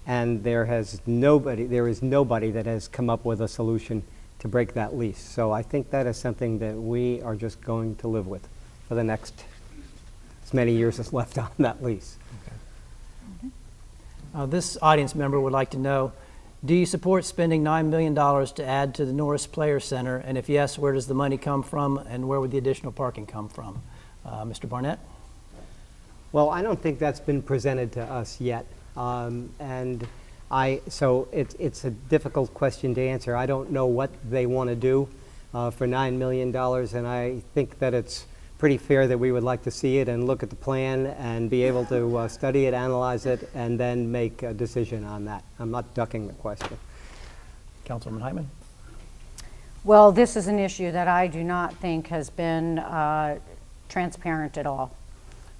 S2: And there is nobody that has come up with a solution to break that lease. So I think that is something that we are just going to live with for the next as many years as left on that lease.
S6: This audience member would like to know, do you support spending $9 million to add to the Norris Player Center? And if yes, where does the money come from, and where would the additional parking come from? Mr. Barnett?
S2: Well, I don't think that's been presented to us yet. So it's a difficult question to answer. I don't know what they want to do for $9 million, and I think that it's pretty fair that we would like to see it and look at the plan and be able to study it, analyze it, and then make a decision on that. I'm not ducking the question.
S6: Councilwoman Heitman?
S3: Well, this is an issue that I do not think has been transparent at all.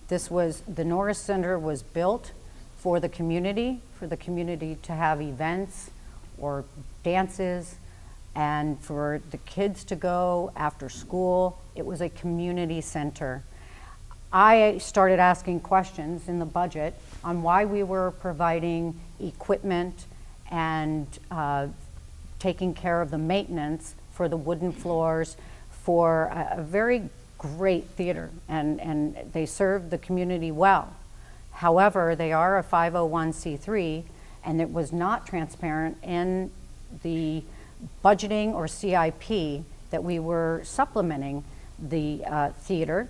S3: The Norris Center was built for the community to have events or dances, and for the kids to go after school. It was a community center. I started asking questions in the budget on why we were providing equipment and taking care of the maintenance for the wooden floors for a very great theater, and they served the community well. However, they are a 501c3, and it was not transparent in the budgeting or CIP that we were supplementing the theater.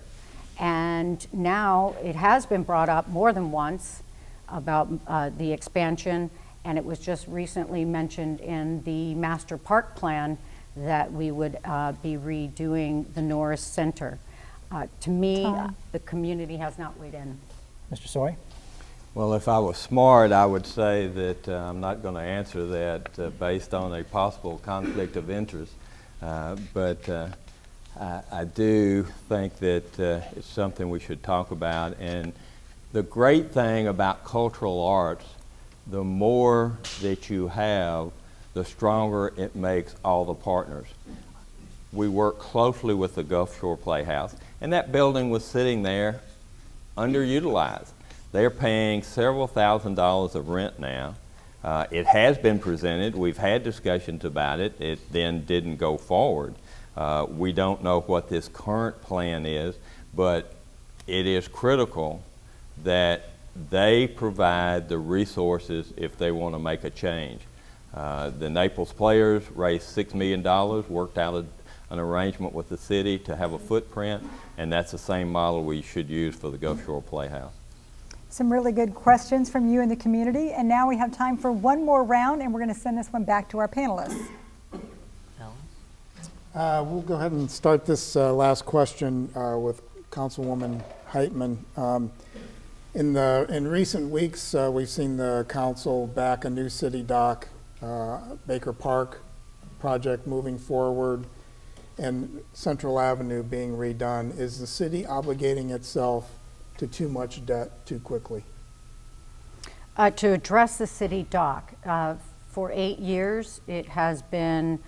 S3: And now it has been brought up more than once about the expansion, and it was just recently mentioned in the master park plan that we would be redoing the Norris Center. To me, the community has not weighed in.
S6: Mr. Sori?
S4: Well, if I was smart, I would say that I'm not going to answer that based on a possible conflict of interest. But I do think that it's something we should talk about. And the great thing about cultural arts, the more that you have, the stronger it makes all the partners. We work closely with the Gulf Shore Playhouse, and that building was sitting there underutilized. They're paying several $1,000s of rent now. It has been presented. We've had discussions about it. It then didn't go forward. We don't know what this current plan is, but it is critical that they provide the resources if they want to make a change. The Naples players raised $6 million, worked out an arrangement with the city to have a footprint, and that's the same model we should use for the Gulf Shore Playhouse.
S1: Some really good questions from you in the community, and now we have time for one more round, and we're going to send this one back to our panelists.
S5: We'll go ahead and start this last question with Councilwoman Heitman. In recent weeks, we've seen the council back a new city dock, Baker Park project moving forward, and Central Avenue being redone. Is the city obligating itself to too much debt too quickly?
S3: To address the city dock, for 8 years it has been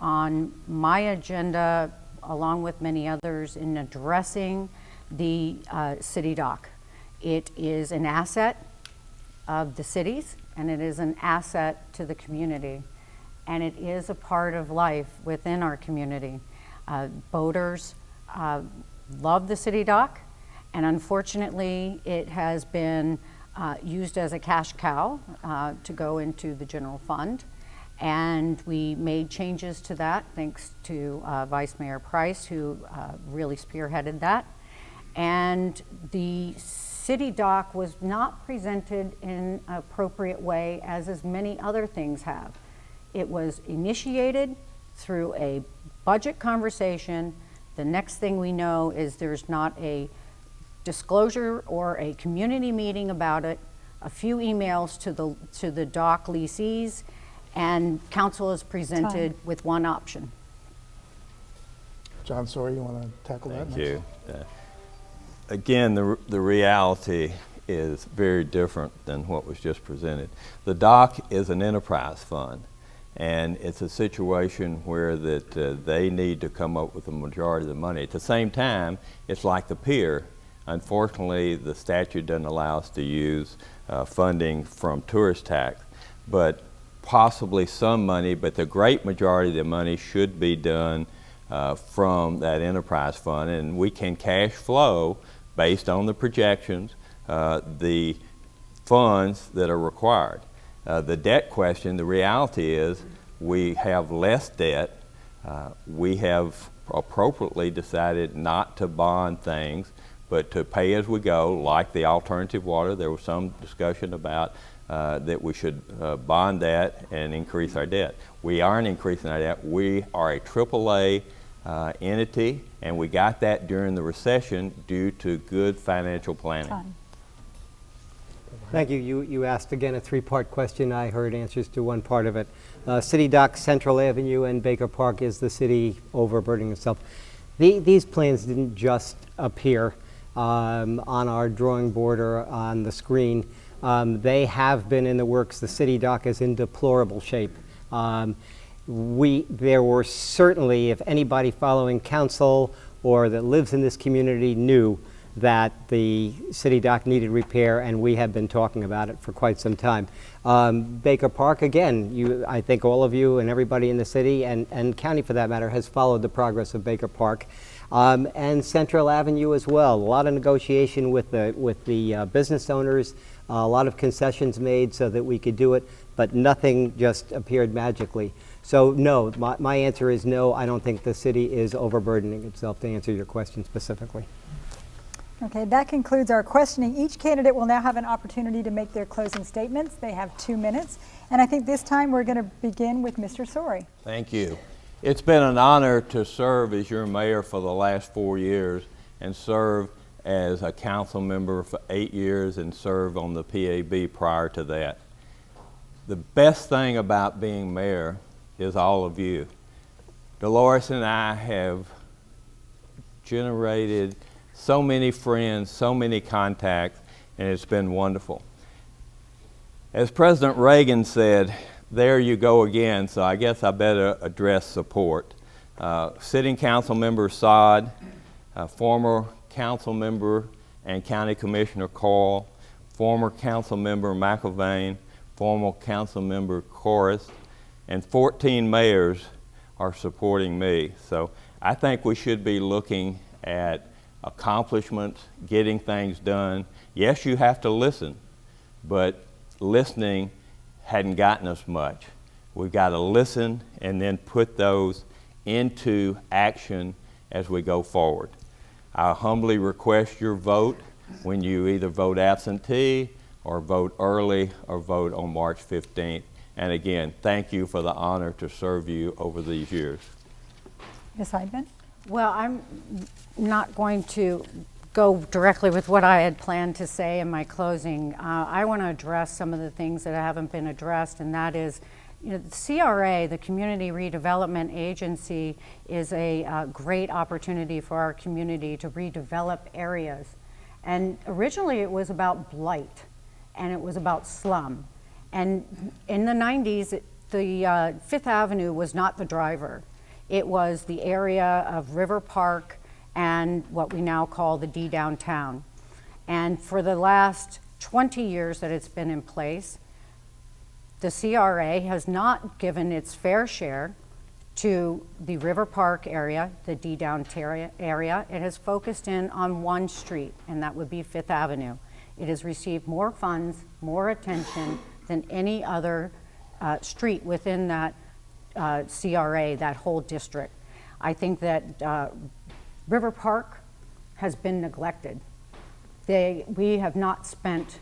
S3: on my agenda, along with many others, in addressing the city dock. It is an asset of the cities, and it is an asset to the community, and it is a part of life within our community. Boaters love the city dock, and unfortunately it has been used as a cash cow to go into the general fund. And we made changes to that thanks to Vice Mayor Price, who really spearheaded that. And the city dock was not presented in an appropriate way, as many other things have. It was initiated through a budget conversation. The next thing we know is there's not a disclosure or a community meeting about it, a few emails to the dock leasees, and council is presented with one option.
S5: John Sawyer, you want to tackle that?
S4: Thank you. Again, the reality is very different than what was just presented. The dock is an enterprise fund, and it's a situation where they need to come up with the majority of the money. At the same time, it's like the pier. Unfortunately, the statute doesn't allow us to use funding from tourist tax, but possibly some money, but the great majority of the money should be done from that enterprise fund, and we can cash flow based on the projections, the funds that are required. The debt question, the reality is we have less debt. We have appropriately decided not to bond things, but to pay as we go, like the alternative water. There was some discussion about that we should bond that and increase our debt. We aren't increasing our debt. We are a AAA entity, and we got that during the recession due to good financial planning.
S2: Thank you. You asked again a three-part question. I heard answers to one part of it. City Dock, Central Avenue, and Baker Park. Is the city overburdening itself? These plans didn't just appear on our drawing board or on the screen. They have been in the works. The city dock is in deplorable shape. There were certainly, if anybody following council or that lives in this community knew that the city dock needed repair, and we have been talking about it for quite some time. Baker Park, again, I think all of you and everybody in the city and county for that matter has followed the progress of Baker Park. And Central Avenue as well. A lot of negotiation with the business owners, a lot of concessions made so that we could do it, but nothing just appeared magically. So no, my answer is no. I don't think the city is overburdening itself, to answer your question specifically.
S1: Okay, that concludes our questioning. Each candidate will now have an opportunity to make their closing statements. They have 2 minutes. And I think this time we're going to begin with Mr. Sori.
S4: Thank you. It's been an honor to serve as your mayor for the last 4 years and serve as a council member for 8 years and serve on the PAB prior to that. The best thing about being mayor is all of you. Dolores and I have generated so many friends, so many contacts, and it's been wonderful. As President Reagan said, there you go again, so I guess I better address support. Sitting Council Member Saad, former Council Member and County Commissioner Call, former Council Member McIlvain, former Council Member Corris, and 14 mayors are supporting me. So I think we should be looking at accomplishments, getting things done. Yes, you have to listen, but listening hadn't gotten us much. We've got to listen and then put those into action as we go forward. I humbly request your vote when you either vote absentee or vote early or vote on March 15th. And again, thank you for the honor to serve you over these years.
S1: Ms. Heidman?
S3: Well, I'm not going to go directly with what I had planned to say in my closing. I want to address some of the things that haven't been addressed, and that is, the CRA, the Community Redevelopment Agency, is a great opportunity for our community to redevelop areas. And originally it was about blight, and it was about slum. And in the 90s, the Fifth Avenue was not the driver. It was the area of River Park and what we now call the D downtown. And for the last 20 years that it's been in place, the CRA has not given its fair share to the River Park area, the D downtown area. It has focused in on one street, and that would be Fifth Avenue. It has received more funds, more attention than any other street within that CRA, that whole district. I think that River Park has been neglected. We have not spent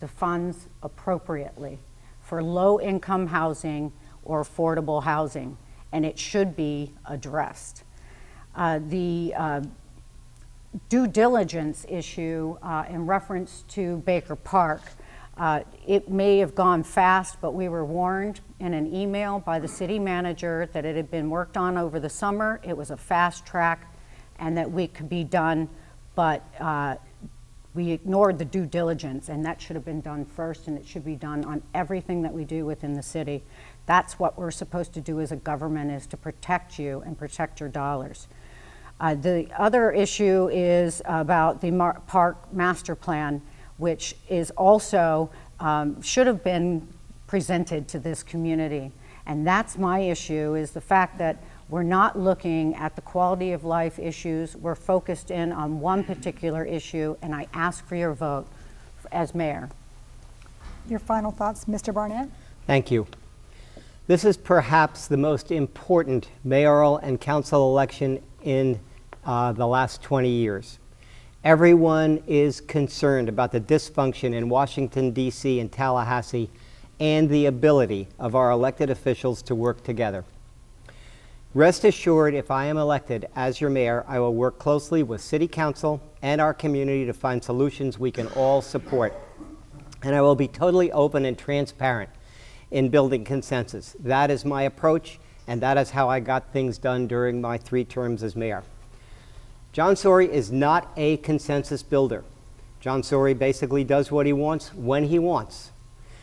S3: the funds appropriately for low-income housing or affordable housing, and it should be addressed. The due diligence issue in reference to Baker Park, it may have gone fast, but we were warned in an email by the city manager that it had been worked on over the summer. It was a fast track and that we could be done, but we ignored the due diligence, and that should have been done first, and it should be done on everything that we do within the city. That's what we're supposed to do as a government, is to protect you and protect your dollars. The other issue is about the park master plan, which is also should have been presented to this community. And that's my issue, is the fact that we're not looking at the quality of life issues. We're focused in on one particular issue, and I ask for your vote as mayor.
S1: Your final thoughts, Mr. Barnett?
S2: Thank you. This is perhaps the most important mayoral and council election in the last 20 years. Everyone is concerned about the dysfunction in Washington, D.C. and Tallahassee, and the ability of our elected officials to work together. Rest assured, if I am elected as your mayor, I will work closely with City Council and our community to find solutions we can all support. And I will be totally open and transparent in building consensus. That is my approach, and that is how I got things done during my 3 terms as mayor. John Sori is not a consensus builder. John Sori basically does what he wants when he wants.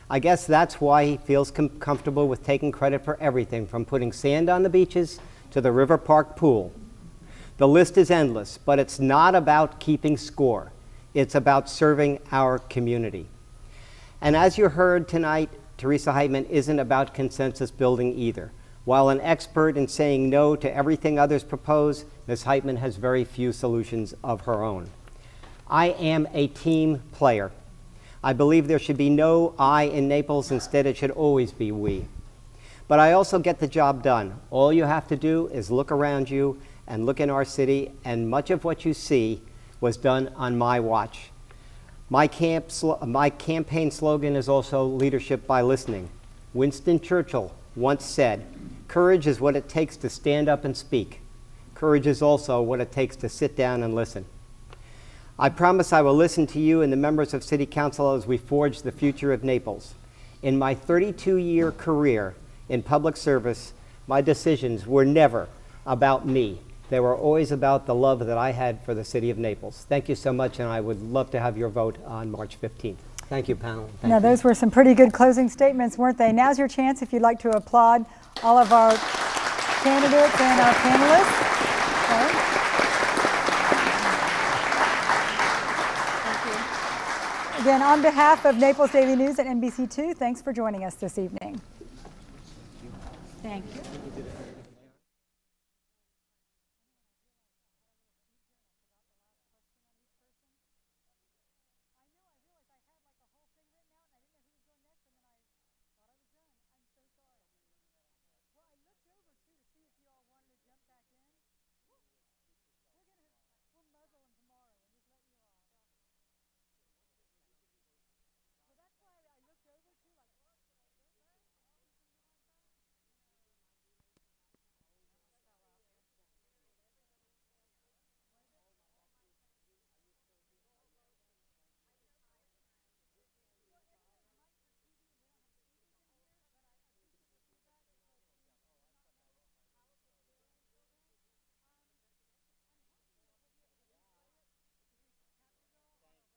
S2: I guess that's why he feels comfortable with taking credit for everything, from putting sand on the beaches to the River Park pool. The list is endless, but it's not about keeping score. It's about serving our community. And as you heard tonight, Teresa Heitman isn't about consensus building either. While an expert in saying no to everything others propose, Ms. Heitman has very few solutions of her own. I am a team player. I believe there should be no I in Naples. Instead, it should always be we. But I also get the job done. All you have to do is look around you and look in our city, and much of what you see was done on my watch. My campaign slogan is also leadership by listening. Winston Churchill once said, "Courage is what it takes to stand up and speak. Courage is also what it takes to sit down and listen." I promise I will listen to you and the members of City Council as we forge the future of Naples. In my 32-year career in public service, my decisions were never about me. They were always about the love that I had for the city of Naples. Thank you so much, and I would love to have your vote on March 15th. Thank you, panel. Thank
S1: Now,
S2: you.
S1: those were some pretty good closing statements, weren't they? Now's your chance if you'd like to applaud all of our candidates and our panelists. Okay. Again, on behalf of Naples Daily News and NBC2, thanks for joining us this evening.